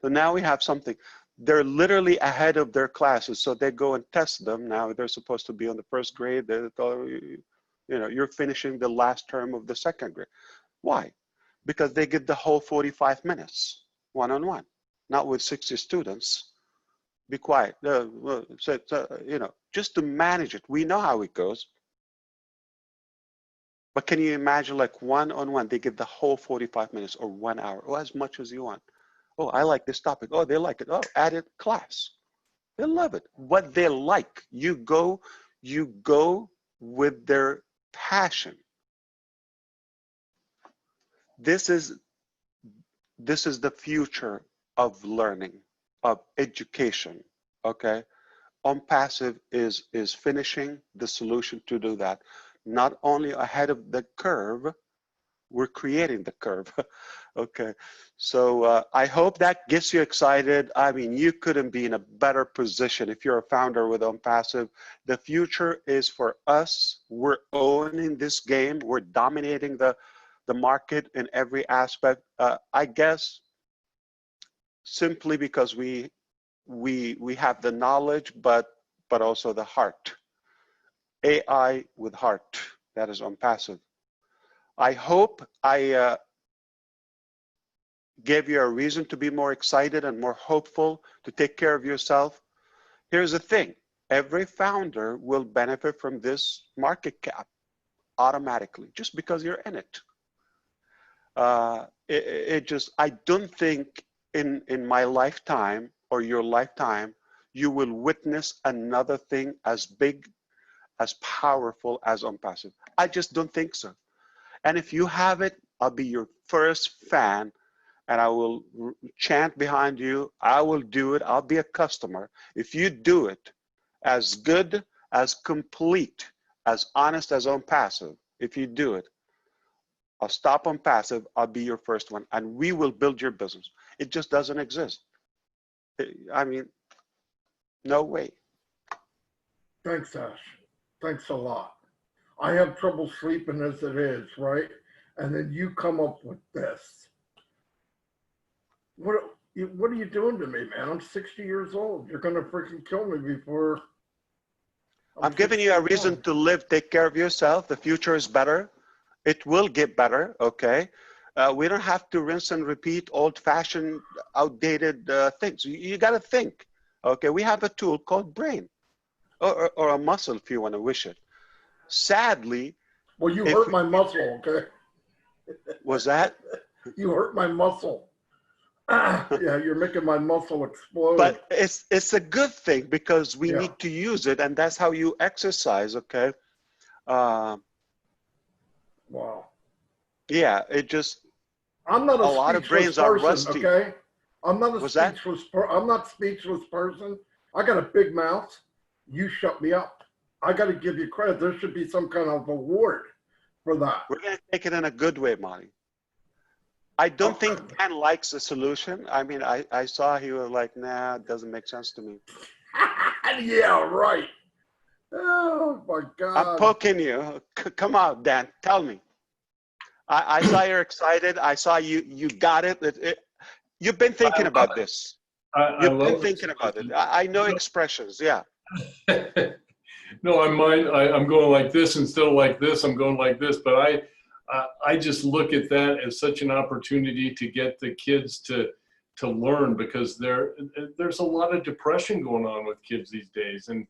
So now we have something. They're literally ahead of their classes, so they go and test them. Now they're supposed to be on the first grade. You're finishing the last term of the second grade. Why? Because they get the whole 45 minutes one-on-one, not with 60 students. Be quiet. Just to manage it. We know how it goes. But can you imagine, like, one-on-one, they get the whole 45 minutes or 1 hour, or as much as you want. Oh, I like this topic. Oh, they like it. Oh, added class. They love it. What they like. You go with their passion. This is the future of learning, of education, okay? ONPASSIVE is finishing the solution to do that. Not only ahead of the curve, we're creating the curve, okay? So I hope that gets you excited. I mean, you couldn't be in a better position if you're a founder with ONPASSIVE. The future is for us. We're owning this game. We're dominating the market in every aspect. I guess simply because we have the knowledge, but also the heart. AI with heart. That is ONPASSIVE. I hope I gave you a reason to be more excited and more hopeful, to take care of yourself. Here's the thing. Every founder will benefit from this market cap automatically, just because you're in it. I don't think in my lifetime or your lifetime, you will witness another thing as big, as powerful as ONPASSIVE. I just don't think so. And if you have it, I'll be your first fan and I will chant behind you. I will do it. I'll be a customer. If you do it as good, as complete, as honest as ONPASSIVE, if you do it, I'll stop ONPASSIVE. I'll be your first one and we will build your business. It just doesn't exist. I mean, no way. Thanks, Ash. Thanks a lot. I have trouble sleeping as it is, right? And then you come up with this. What are you doing to me, man? I'm 60 years old. You're going to freaking kill me before. I'm giving you a reason to live, take care of yourself. The future is better. It will get better, okay? We don't have to rinse and repeat old-fashioned, outdated things. You got to think, okay? We have a tool called brain, or a muscle if you want to wish it. Sadly. Well, you hurt my muscle, okay? Was that? You hurt my muscle. Yeah, you're making my muscle explode. But it's a good thing because we need to use it, and that's how you exercise, okay? Wow. Yeah, it just. I'm not a lot of brains person, are rusty. okay? I'm not a speechless person. I got a big mouth. You shut me up. I got to give you credit. There should be some kind of award for that. We're going to take it in a good way, Monty. I don't think Dan likes the solution. I mean, I saw he was like, nah, it doesn't make sense to me. Yeah, right. Oh my I'm God. poking you. Come on, Dan, tell me. I saw you're excited. I saw you got it. You've been thinking about this. I You've been love thinking about it. I know expressions, yeah. it. No, I'm going like this instead of like this. I'm going like this. But I just look at that as such an opportunity to get the kids to learn, because there's a lot of depression going on with kids these days, and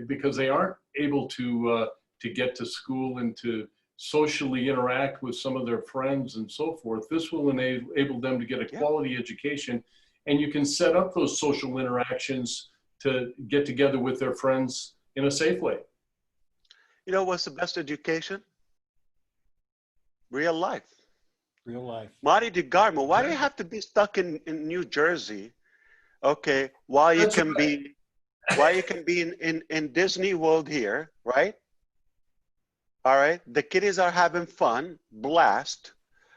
because they aren't able to get to school and to socially interact with some of their friends and so forth. This will enable them to get a quality education, and you can set up those social interactions to get together with their friends in a safe way. You know what's the best education? Real life. Real life. Marty DeGarmo, why do you have to be stuck in New Jersey? Okay, while you That's can be in Disney World here, right? All right, the kiddies are having fun, blast,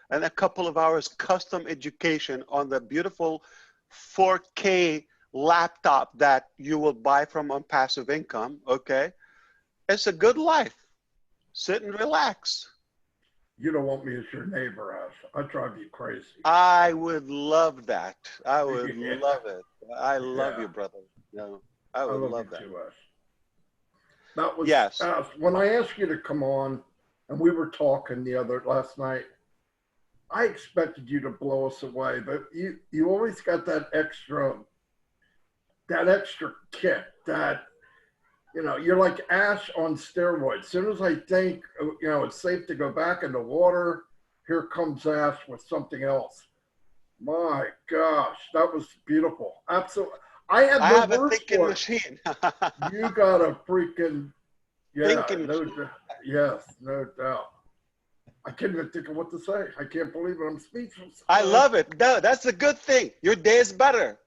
and a couple of hours custom education on the beautiful 4K laptop that you will buy from on passive income, okay? It's a good life. Sit and relax. You don't want me as your neighbor, Ash. I drive you crazy. I would love that. I would Yeah. love it. I love Yeah. you, brother. No, I I would love love you that. too, Ash. That was Yes. Ash, when I asked you to come on, and we were talking last night. I expected you to blow us away, but you always got that extra kick. That you're like Ash on steroids. As soon as I think it's safe to go back in the water, here comes Ash with something else. My gosh, that was beautiful. Absolutely. I I have have no a words thinking for it. machine. You got a freaking Thinking machine. yes, no doubt. I can't even think of what to say. I can't believe it. I'm speechless. I love it. No, that's a good thing. Your day is better.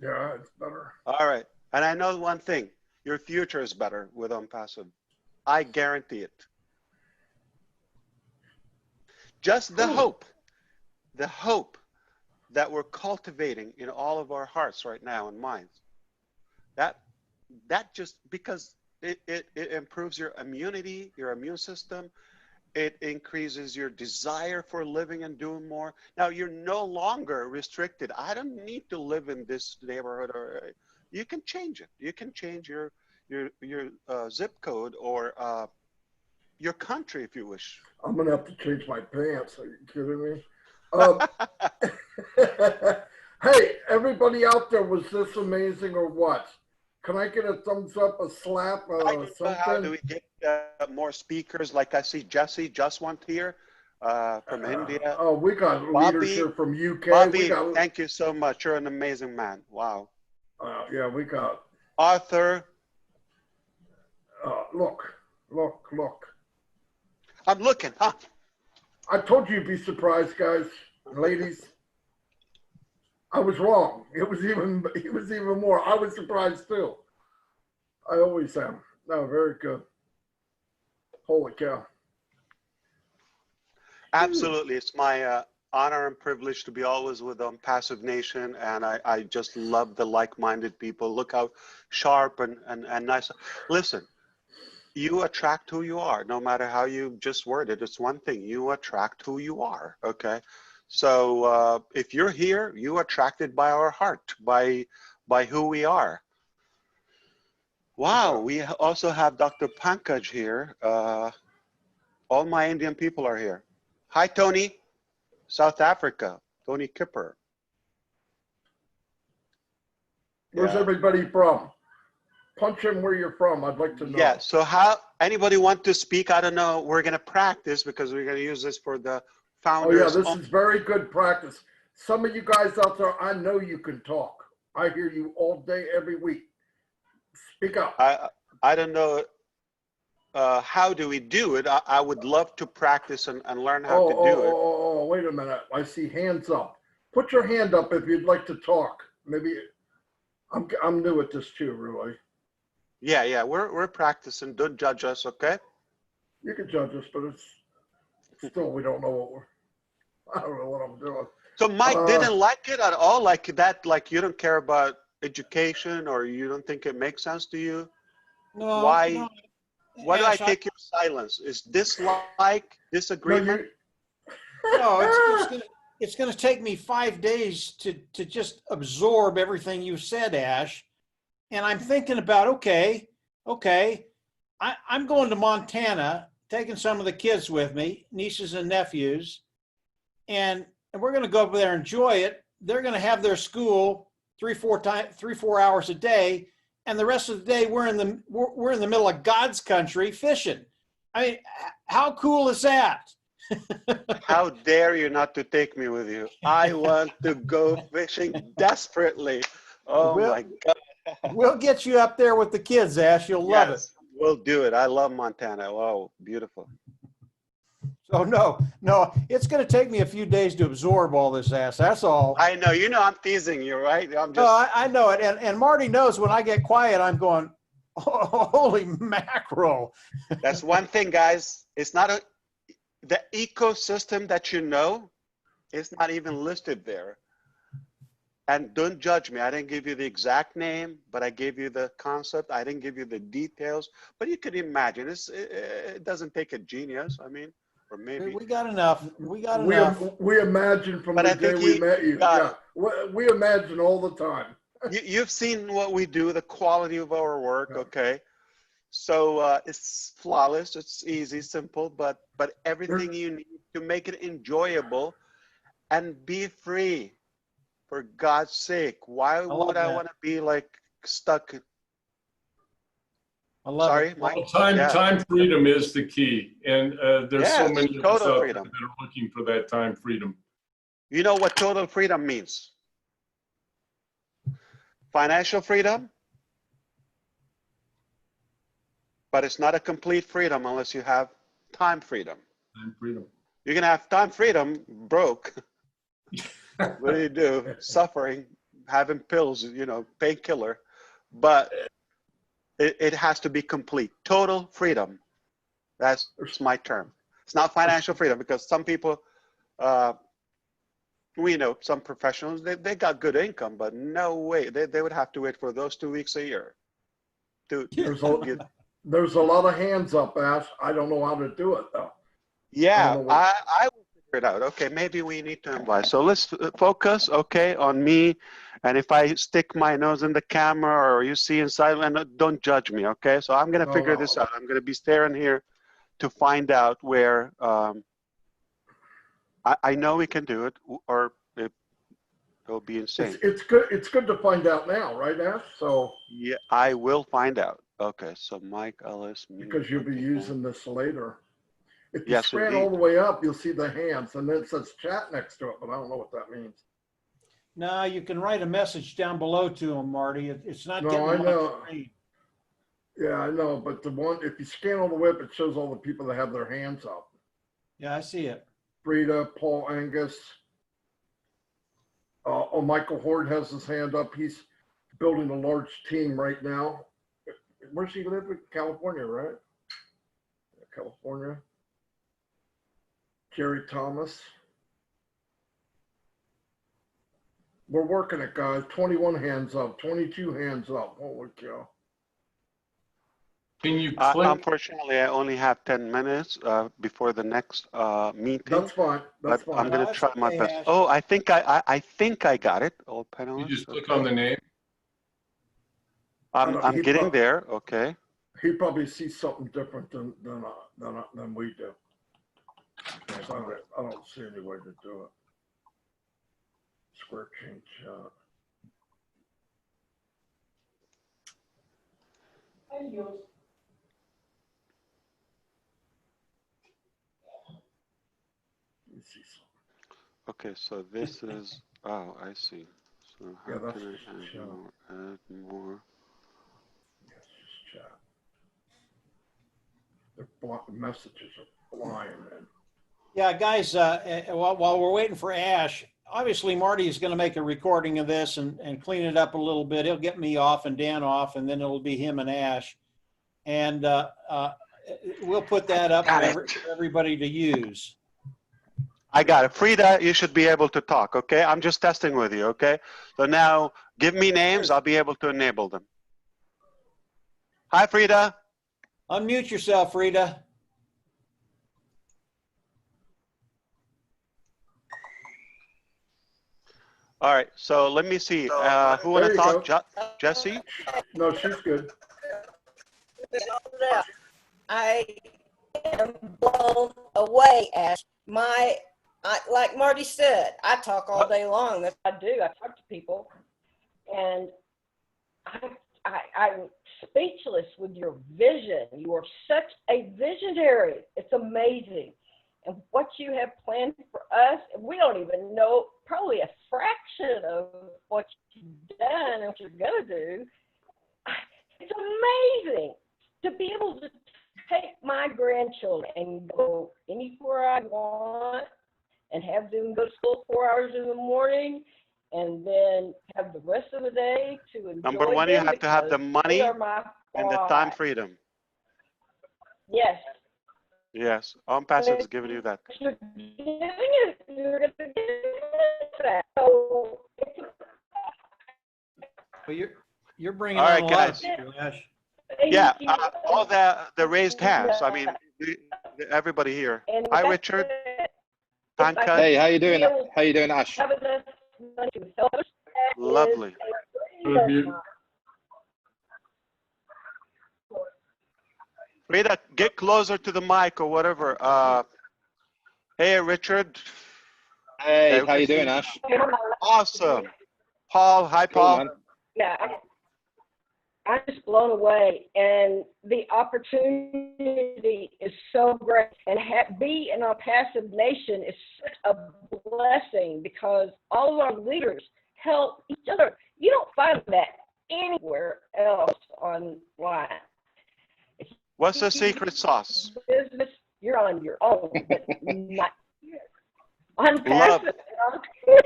Yeah, it's better. All right. And I know one thing. Your future is better with ONPASSIVE. I guarantee it. Just the hope that we're cultivating in all of our hearts right now and minds. That just because it improves your immunity, your immune system. It increases your desire for living and doing more. Now you're no longer restricted. I don't need to live in this neighborhood, or you can change it. You can change your zip code or your country if you wish. I'm gonna have to change my pants. Are you kidding me? Hey, everybody out there, was this amazing or what? Can I get a thumbs up, a slap, I don't know how do something? we get more speakers. Like I see Jesse just went here from India. Oh, we got leaders Bobby, here from UK. Bobby, thank you so much. You're an amazing man. Wow. Yeah, we got. Arthur. Look. I'm looking, huh? I told you you'd be surprised, guys, ladies. I was wrong. It was even more. I was surprised too. I always am. No, very good. Holy cow. Absolutely. It's my honor and privilege to be always with Passive Nation. And I just love the like-minded people. Look how sharp and nice. Listen, you attract who you are, no matter how you just word it. It's one thing. You attract who you are, okay? So if you're here, you're attracted by our heart, by who we are. Wow, we also have Dr. Pankaj here. All my Indian people are here. Hi, Tony, South Africa, Tony Kipper. Where's everybody from? Punch in where you're from. I'd like to know. Yeah, so anybody want to speak? I don't know. We're going to practice because we're going to use this for the founders. Oh, yeah, this is very good practice. Some of you guys out there, I know you can talk. I hear you all day, every week. Speak up. I don't know. How do we do it? I would love to practice and learn how to do it. Oh, wait a minute. I see hands up. Put your hand up if you'd like to talk. Maybe I'm new at this too, really. Yeah, we're practicing. Don't judge us, okay? You can judge us, but it's still, we don't know what I don't know what I'm doing. So Mike didn't like it at all, like that, like you don't care about education or you don't think it makes sense to you? No, Why? no, Why do I Ash, take your silence? Is dislike, No, disagreement? no, it's gonna take me 5 days to just absorb everything you said, Ash. And I'm thinking about, okay, I'm going to Montana, taking some of the kids with me, nieces and nephews, and we're going to go over there and enjoy it. They're going to have their school 3-4 hours a day, and the rest of the day we're in the middle of God's country fishing. I mean, how cool is that? How dare you not to take me with you? I want to go fishing desperately. Oh We'll, my God. we'll get you up there with the kids, Ash. You'll love it. Yes, we'll do it. I love Montana. Wow, beautiful. So no, it's going to take me a few days to absorb all this, Ash. That's all. I know, you know, I'm teasing you, right? I'm No, just, I know it. And Marty knows when I get quiet, I'm going, oh, holy mackerel. that's one thing, guys. It's not the ecosystem that you know, it's not even listed there. And don't judge me. I didn't give you the exact name, but I gave you the concept. I didn't give you the details, but you could imagine. It doesn't take a genius. I mean, or maybe. We got enough. We got enough. We imagine from But the I day think we he met you. got Yeah, we imagine all the time. You've seen what we do, the quality of our work, Yeah. okay? So it's flawless, it's easy, simple, but everything you need to make it enjoyable and be free. For God's sake, why love would I that. want to be like stuck? I love Sorry, it. Mike? Well, time freedom is the key. And there's so Yes, many of us total out freedom. there that are looking for that time freedom. You know what total freedom means? Financial freedom, but it's not a complete freedom unless you have time freedom. Time freedom. You're gonna have time freedom, broke. What do you do? Suffering, having pills, you know, painkiller, but it has to be complete. Total freedom. That's my term. It's not financial freedom because some people, we know some professionals, they got good income, but no way. They would have to wait for those 2 weeks a year. There's a lot of hands up, Ash. I don't know how to do it though. Yeah, know what- I will figure it out. Okay, maybe we need to invite. So let's focus, okay, on me. And if I stick my nose in the camera or you see inside, and don't judge me, okay? So I'm going to No, figure no. this out. I'm going to be staring here to find out where I know we can do it, or it'll be insane. It's good. It's good to find out now, right, Ash? So Yeah, I will find out. Okay, so Mike Ellis. because you'll be using this later. If you Yes, scan indeed. all the way up, you'll see the hands, and then it says chat next to it, but I don't know what that means. No, you can write a message down below to them, Marty. It's not No, getting I them on the know. screen. Yeah, I know, but the one, if you scan all the way up, it shows all the people that have their hands up. Yeah, I see it. Frida, Paul Angus. Michael Horde has his hand up. He's building a large team right now. Where's he live? In California, right? California. Jerry Thomas. We're working it, guys. 21 hands up, 22 hands up. Holy cow. Can you click? Unfortunately, I only have 10 minutes before the next meeting. That's fine. That's but fine. I'm going to That's try my okay, best. Ash. Oh, I think I got it. All You panelists. just click okay. on the name. I'm He getting prob- there. Okay. He probably sees something different than we do. So I don't see any way to do it. Square change shot. Let me see something. Okay. So this is. Oh, I see. So how Yeah, that's can just I add chat. more? Add more. Yes, just chat. The messages are flying in. Yeah, guys, while we're waiting for Ash, obviously Marty is going to make a recording of this and clean it up a little bit. He'll get me off and Dan off, and then it'll be him and Ash. And we'll put that up for everybody to use. I got it. Frida, you should be able to talk, okay? I'm just testing with you, okay? So now give me names, I'll be able to enable them. Hi, Frida. Unmute yourself, Frida. All right, so let me see. Who There want to you talk? go. Jesse? No, she's good. I am blown away, Ash. Like Marty said, I talk all day long. That's what I do. I talk to people, and I'm speechless with your vision. You are such a visionary. It's amazing. And what you have planned for us, we don't even know probably a fraction of what you've done and what you're going to do. It's amazing to be able to take my grandchildren and go anywhere I want and have them go to school 4 hours in the morning and then have the rest of the day to enjoy Number one, you them have to have the because money they are my and the time pride. freedom. Yes. Yes, ONPASSIVE is giving you that. You're going to get that. So Well, you're bringing All on right, a lot guys. of people, Ash. Yeah, all the raised hands. I mean, everybody here. And Hi, that's Richard. it. Panka. Hey, how you doing? How you doing, Ash? Lovely. Unmute. Frida, get closer to the mic or whatever. Hey, Richard. Hey, Yeah, how you doing, Ash? Awesome. Paul. Hi, Cool, Paul. man. Yeah, I'm just blown away, and the opportunity is so great. And be in our passive nation is such a blessing because all of our leaders help each other. You don't find that anywhere else online. What's the secret sauce? Business, you're on your own, but not here. On Love. passive,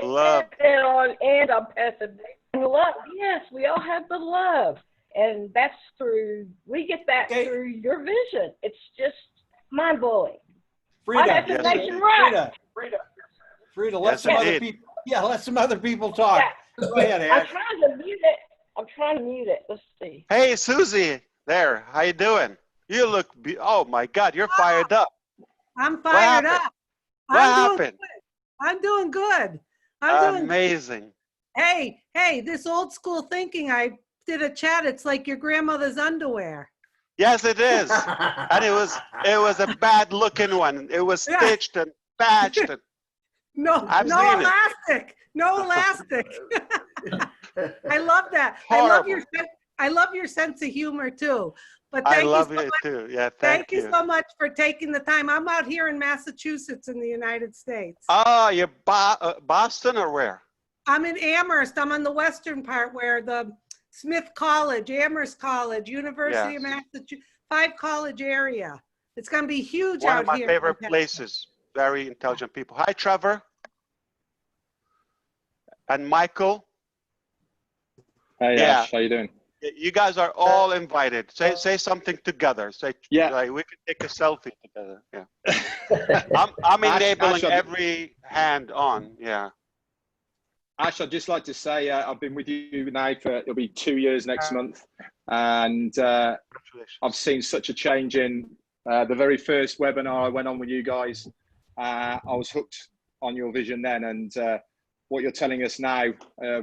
Love. and on passive. And love, yes, we all have the love. And that's we get that through your vision. It's just mind blowing. Frida, Yes, Nation right. Frida, let Yes, some other indeed. people. Yeah, let some other people talk. Yeah. Go ahead, I'm Ash. trying to mute it. Let's see. Hey, Susie. There. How you doing? You look. Oh my God, you're fired up. I'm What fired happened? up. What happened? I'm doing good. I'm doing Amazing. Hey, this old school thinking, I did a chat. It's like your grandmother's underwear. Yes, it is. And it was a bad looking one. It was Yeah. stitched and patched. And No I've seen it. elastic. No elastic. I love that. Horrible. I love your sense of humor too. But I thank love you so it much. too. Yeah, Thank thank you you. so much for taking the time. I'm out here in Massachusetts in the United States. Oh, you're Boston or where? I'm in Amherst. I'm on the western part where the Smith College, Amherst College, University of Yes. Massachusetts, 5 college area. It's going to be huge One out of my here. favorite places. Very intelligent people. Hi, Trevor. And Michael. Hey, Yeah. Ash, how you doing? You guys are all invited. Say something together. Say, Yeah. like, we can take a selfie together. Yeah. I'm Ash, enabling Ash, every hand on. Yeah. Ash, I'd just like to say I've been with you now it'll be 2 years next month. And Congratulations. I've seen such a change in the very first webinar I went on with you guys. I was hooked on your vision then, and what you're telling us now,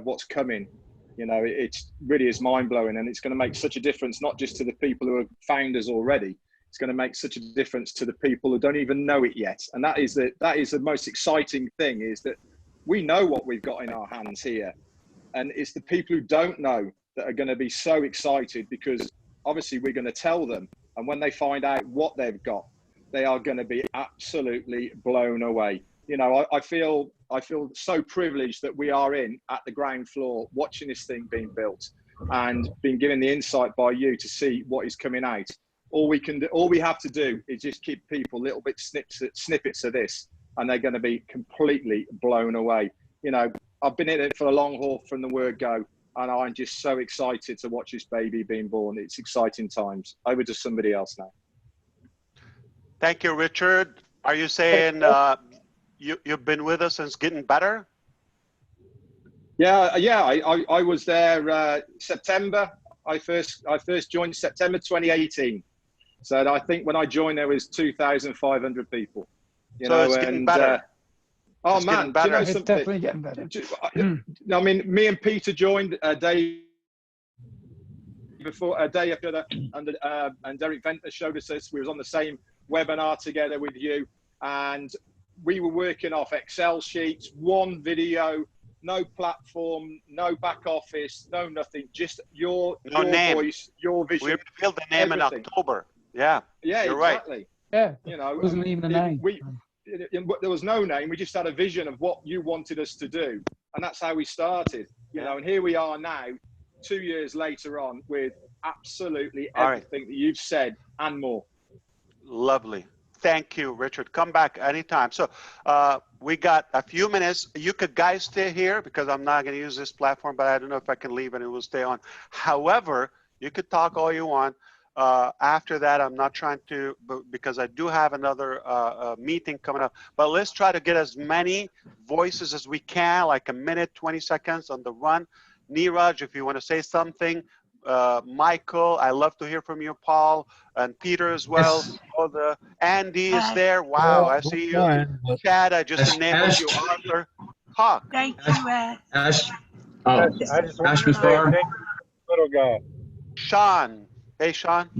what's coming, you know, it really is mind-blowing, and it's going to make such a difference, not just to the people who are founders already. It's going to make such a difference to the people who don't even know it yet. And that is the most exciting thing, is that we know what we've got in our hands here. And it's the people who don't know that are going to be so excited, because obviously we're going to tell them. And when they find out what they've got, they are going to be absolutely blown away. You know, I feel so privileged that we are at the ground floor watching this thing being built and being given the insight by you to see what is coming out. All we have to do is just keep people little bit snippets of this, and they're going to be completely blown away. You know, I've been in it for a long haul from the word go, and I'm just so excited to watch this baby being born. It's exciting times. Over to somebody else now. Thank you, Richard. Are you saying you've been with us since getting better? Yeah, I was there September. I first joined September 2018. So I think when I joined there was 2,500 people. So it's getting better. Oh It's man, getting better. do you know It's something? definitely getting better. I mean, me and Peter joined a day before, a day after that, and Derek Venter showed us this. We was on the same webinar together with you, and we were working off Excel sheets, one video, no platform, no back office, no nothing, just your name. voice, your vision. We revealed the name everything. in October. Yeah, Yeah, you're exactly. right. Yeah, You know, it wasn't even a name. There was no name. We just had a vision of what you wanted us to do, and that's how we started. You know, and here we are now, 2 years later on, with absolutely everything that you've said and more. Lovely. Thank you, Richard. Come back anytime. So we got a few minutes. You could guys stay here because I'm not going to use this platform, but I don't know if I can leave and it will stay on. However, you could talk all you want. After that, I'm not trying to, because I do have another meeting coming up, but let's try to get as many voices as we can, like a minute, 20 seconds on the run. Neeraj, if you want to say something. Michael, I love to hear from you, Paul, and Peter as well. Yes. Oh, Andy is there. Wow, I see you. Chad, I just enabled you. Arthur, talk. Thank you, Ash, I just want Ash to say Mufareh. thank you, little guy. Sean. Hey, Sean.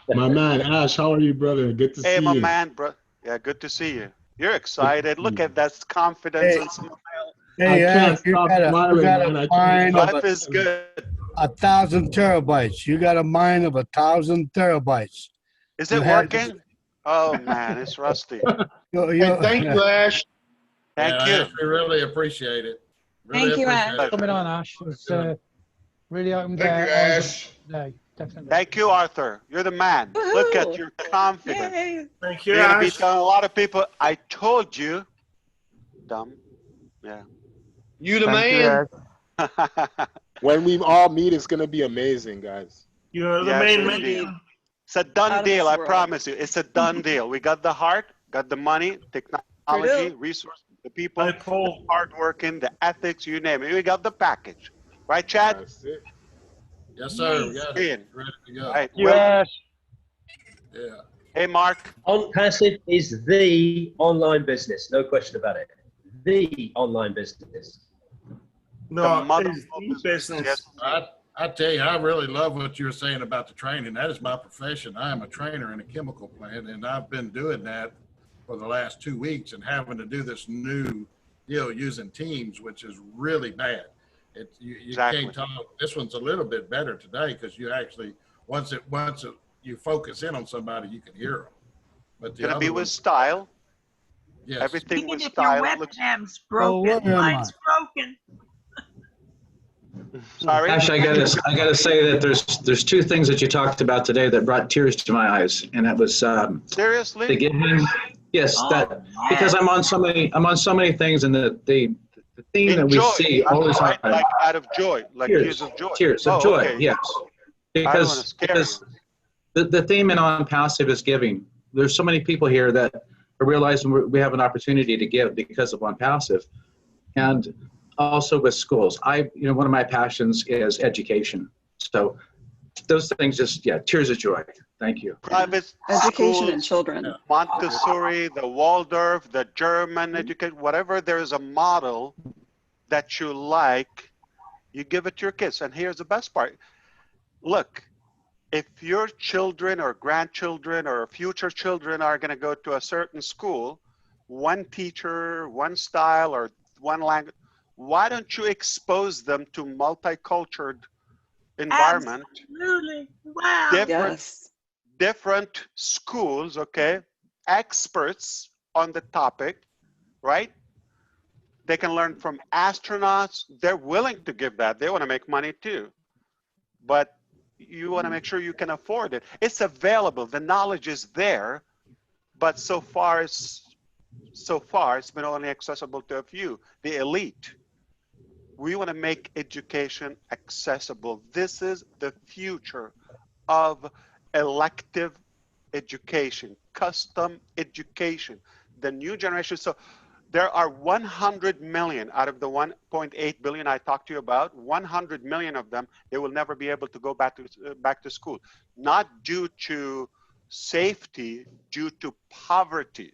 My man, Ash, how are you, brother? Good to see you. Hey, my man, bro. Yeah, good to see you. You're excited. Look at that confidence and smile. Hey, Ash, you gotta mind Life is good. 1,000 terabytes. You got a mind of 1,000 terabytes. Is it working? Oh man, it's rusty. Hey, thank you, Ash. Thank you. Ash, we really appreciate it. Thank you, Ash. appreciate it. Coming on, Ash. It's really opened Thank you, Ash. today, definitely. Thank you, Arthur. You're the man. Look at your confidence. Yay. Thank you, You're gonna be Ash. telling a lot of people, I told you. Dumb. Yeah. You the man. When we all meet, it's going to be amazing, guys. You're the Yes, main indeed. man. It's a Out done of deal, this I world. promise you. It's a done deal. We got the heart, got the money, technology, resources, the people, Hi, the Paul. hard working, the ethics, you name it. We got the package. Right, Chad? That's it. Yes, sir. We got it. Ian. Ready to go. Right. You, Will. Ash. Yeah. Hey, Mark. OnPassive is the online business, no question about it. The online business. No, mother it's of the business. Yes. I tell you, I really love what you were saying about the training. That is my profession. I am a trainer in a chemical plant, and I've been doing that for the last 2 weeks and having to do this new deal using Teams, which is really bad. You Exactly. can't talk. This one's a little bit better today because you actually, once you focus in on somebody, you can hear them. But the Gonna other be one, with style. yes. Everything Even with if your style. Looks, webcam's broken, mine's broken. sorry. Ash, I gotta say that there's two things that you talked about today that brought tears to my eyes, and that was the Seriously? giving. Yes, Oh, that because I'm on so many things, and the theme that we Enjoy, see all the time. right? Like out of joy, like tears of joy. Tears of Oh, joy. okay. Yes, I don't wanna because scare you. the theme in OnPassive is giving. There's so many people here that are realizing we have an opportunity to give because of OnPassive, and also with schools. One of my passions is education. So those things just, tears of joy. Thank you. Private Education schools, and children. Montessori, the Waldorf, the German education, whatever there is a model that you like, you give it to your kids. And here's the best part. Look, if your children or grandchildren or future children are going to go to a certain school, one teacher, one style, or one language, why don't you expose them to multicultural environment? Absolutely. Wow. Different schools, okay? Experts on the topic, right? They can learn from astronauts. They're willing to give that. They want to make money too. But you want to make sure you can afford it. It's available. The knowledge is there, but so far it's been only accessible to a few, the elite. We want to make education accessible. This is the future of elective education, custom education, the new generation. So There are 100 million out of the 1.8 billion I talked to you about. 100 million of them, they will never be able to go back to school, not due to safety, due to poverty.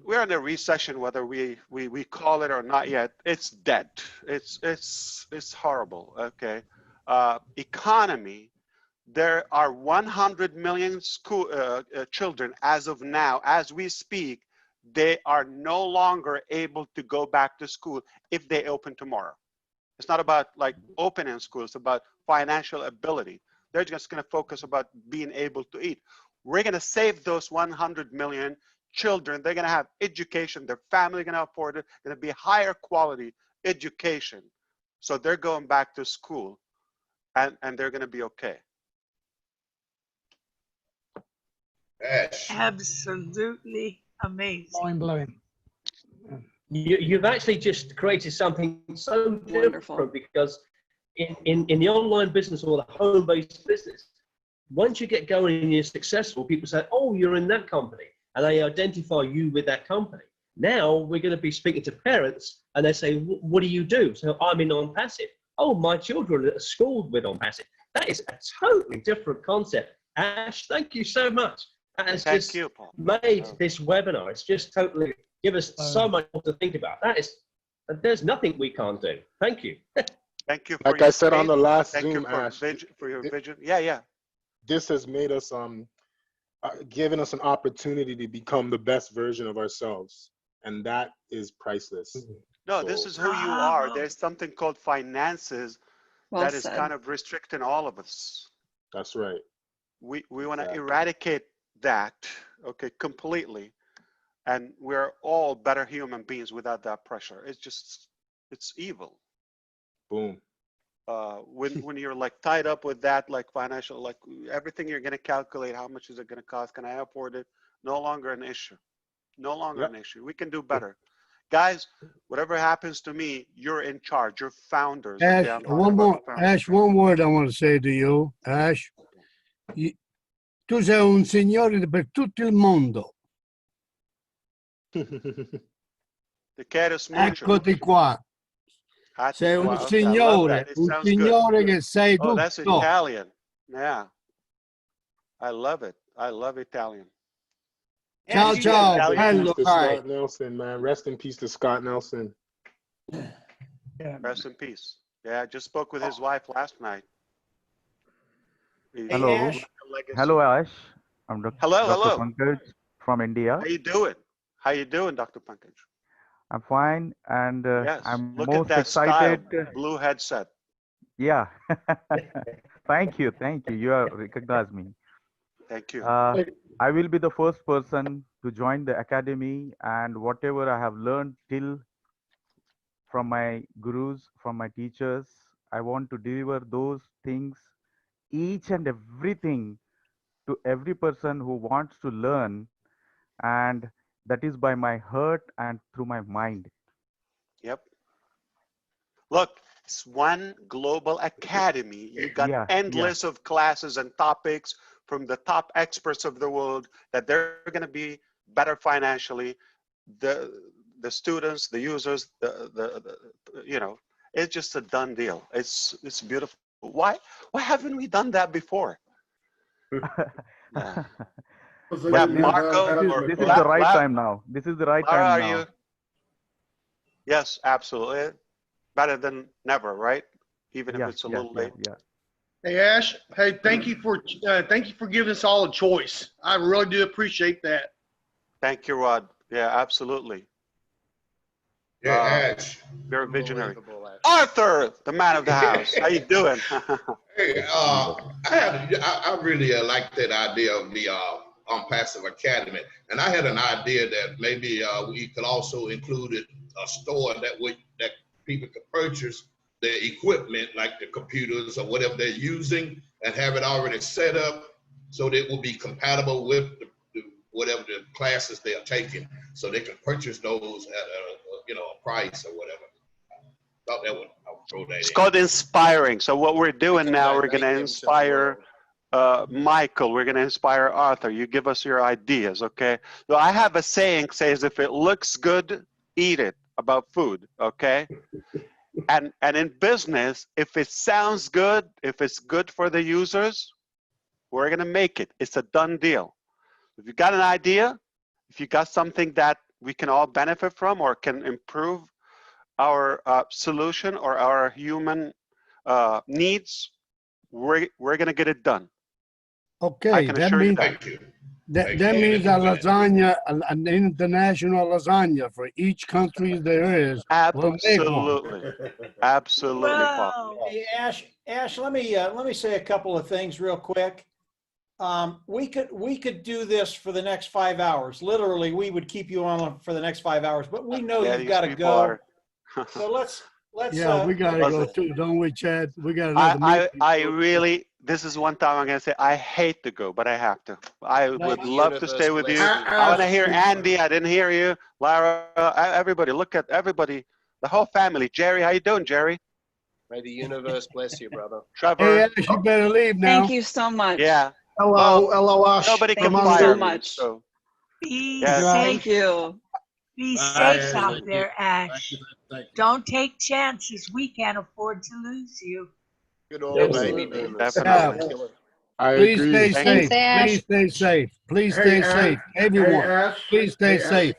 We're in a recession, whether we call it or not yet. It's dead. It's horrible. Okay, economy. There are 100 million school children as of now, as we speak. They are no longer able to go back to school if they open tomorrow. It's not about like opening school. It's about financial ability. They're just going to focus about being able to eat. We're going to save those 100 million children. They're going to have education. Their family going to afford it. Going to be higher quality education. So they're going back to school, and they're going to be okay. Absolutely amazing. Mind blowing. You've actually just created something so different, because in the online business or the home-based business, once you get going and you're successful, people say, oh, you're in that company, and they identify you with that company. Now we're going to be speaking to parents, and they say, what do you do? So I'm in ONPASSIVE. Oh, my children are schooled with ONPASSIVE. That is a totally different concept. Ash, thank you so much. That has just made this webinar. It's just totally give us so much more to think about. There's nothing we can't do. Thank you. Thank you. For like I said on the last Thank Zoom, you for, Ash, for your vision. Yeah. This has made us given us an opportunity to become the best version of ourselves, and that is priceless. No, this is who you are. There's something called finances that is kind of restricting all of us. That's right. We want to eradicate that, okay, completely, and we're all better human beings without that pressure. It's evil. Boom. When you're like tied up with that, like financial, like everything you're going to calculate, how much is it going to cost? Can I afford it? No longer an issue. No longer an issue. We can do better. Guys, whatever happens to me, you're in charge. You're founders. Ash, okay? one word I want to say to you, Ash. Tu sei un signore per tutto il mondo. Eccoti qua. Sei un signore che sei tutto. Oh, that's Italian. Yeah. I love it. I love Italian. Ciao, ciao. Bello, Scott Nelson, man. Rest in peace to Scott Nelson. Rest in peace. Yeah, I just spoke with his wife last night. Hello. Hello, Ash. I'm Dr. Hello. Pankaj from India. How you doing? How you doing, Dr. Pankaj? I'm fine, and yes. I'm Look most at that excited. Style, blue headset. Yeah. Thank you. You have recognized me. Thank you. I will be the first person to join the academy, and whatever I have learned till from my gurus, from my teachers, I want to deliver those things, each and everything, to every person who wants to learn, and that is by my heart and through my mind. Yep. Look, it's one global academy. You got endless of classes and topics from the top experts of the world that they're going to be better financially. The students, the users, you know, it's just a done deal. It's beautiful. Why haven't we done that before? Marco, this is the right time now. This is the right time now. You? Yes, absolutely. Better than never, right? Even if it's a little late. Yeah. Hey Ash, hey, thank you for giving us all a choice. I really do appreciate that. Thank you, Rod. Yeah, absolutely. Yeah, Ash. Very visionary. Arthur, the man of the house. How you doing? Hey, I really like that idea of the ONPASSIVE Academy, and I had an idea that maybe we could also include a store that people could purchase their equipment, like the computers or whatever they're using, and have it already set up so that it will be compatible with whatever the classes they are taking, so they can purchase those at a price or whatever. Thought that would throw that It's called inspiring. So what we're doing now, we're going to inspire Michael. We're going to inspire Arthur. You give us your ideas, okay? So I have a saying says, if it looks good, eat it, about food, okay? And in business, if it sounds good, if it's good for the users, we're going to make it. It's a done deal. If you got an idea, if you got something that we can all benefit from or can improve our solution or our human needs, we're going to get it done. I Okay, can that assure you means that. that means a lasagna, an international lasagna for each country there is. We'll make one. Absolutely, absolutely, Paul. Hey, Ash, let me say a couple of things real quick. We could do this for the next 5 hours. Literally, we would keep you on for the next 5 hours, but we know you've got to go. So let's. Yeah, we gotta go too, don't we, Chad? We got another meeting. I really, this is one time I'm gonna say, I hate to go, but I have to. I would love to stay with you. I want to hear Andy. I didn't hear you. Lara, everybody, look at everybody, the whole family. Jerry, how you doing, Jerry? May the universe bless you, brother. Trevor. Hey, Ash, you better leave now. Thank you so much. Yeah. Hello, hello, Ash. Nobody Thank can you fire so me, much. so. Be Yes. safe. Thank you. Be Bye, safe Ash. out Thank you. there, Ash. Thank you. Thank you. Don't take chances. We can't afford to lose you. Good old baby Absolutely. boomers. Definitely. I Please agree. stay Thank safe. you. Please stay safe. Please Hey, stay Ash. safe. Hey, Everyone, Ash. please stay Hey, Ash. safe.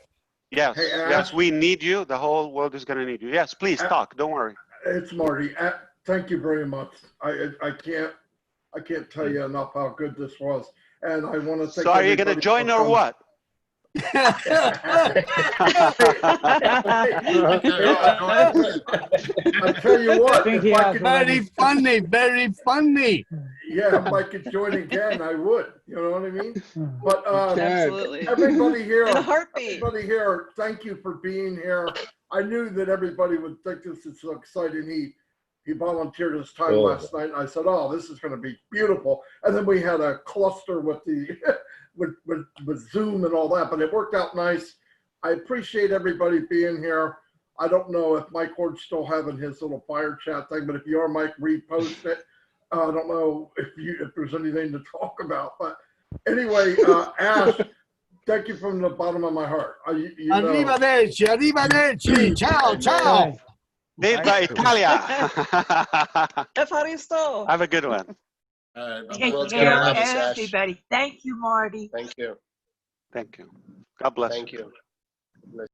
Yes, Hey, yes, Ash. we need you. The whole world is gonna need you. Yes, please talk. Don't worry. It's Marty. Thank you very much. I can't tell you enough how good this was, and I want to thank. So are you gonna everybody join for or coming. what? I tell you what, think if he I has could, Very funny, very funny. yeah, if I could join again, I would. You know what I mean? But Absolutely. everybody here, In a heartbeat. everybody here, thank you for being here. I knew that everybody would think this is so exciting. He volunteered his time last night, and I said, "Oh, this is going to be beautiful." And then we had a cluster with the with Zoom and all that, but it worked out nice. I appreciate everybody being here. I don't know if Mike Ward's still having his little fire chat thing, but if you are, Mike, repost it. I don't know if there's anything to talk about, but anyway, Ash, thank you from the bottom of my heart. You know, Arrivederci, arrivederci. Ciao, ciao. Viva Italia! Evaristo. Have a good one. Take world's care gonna of love us, Ash. everybody. Thank you, Marty. Thank you. Thank you. God bless Thank you. you.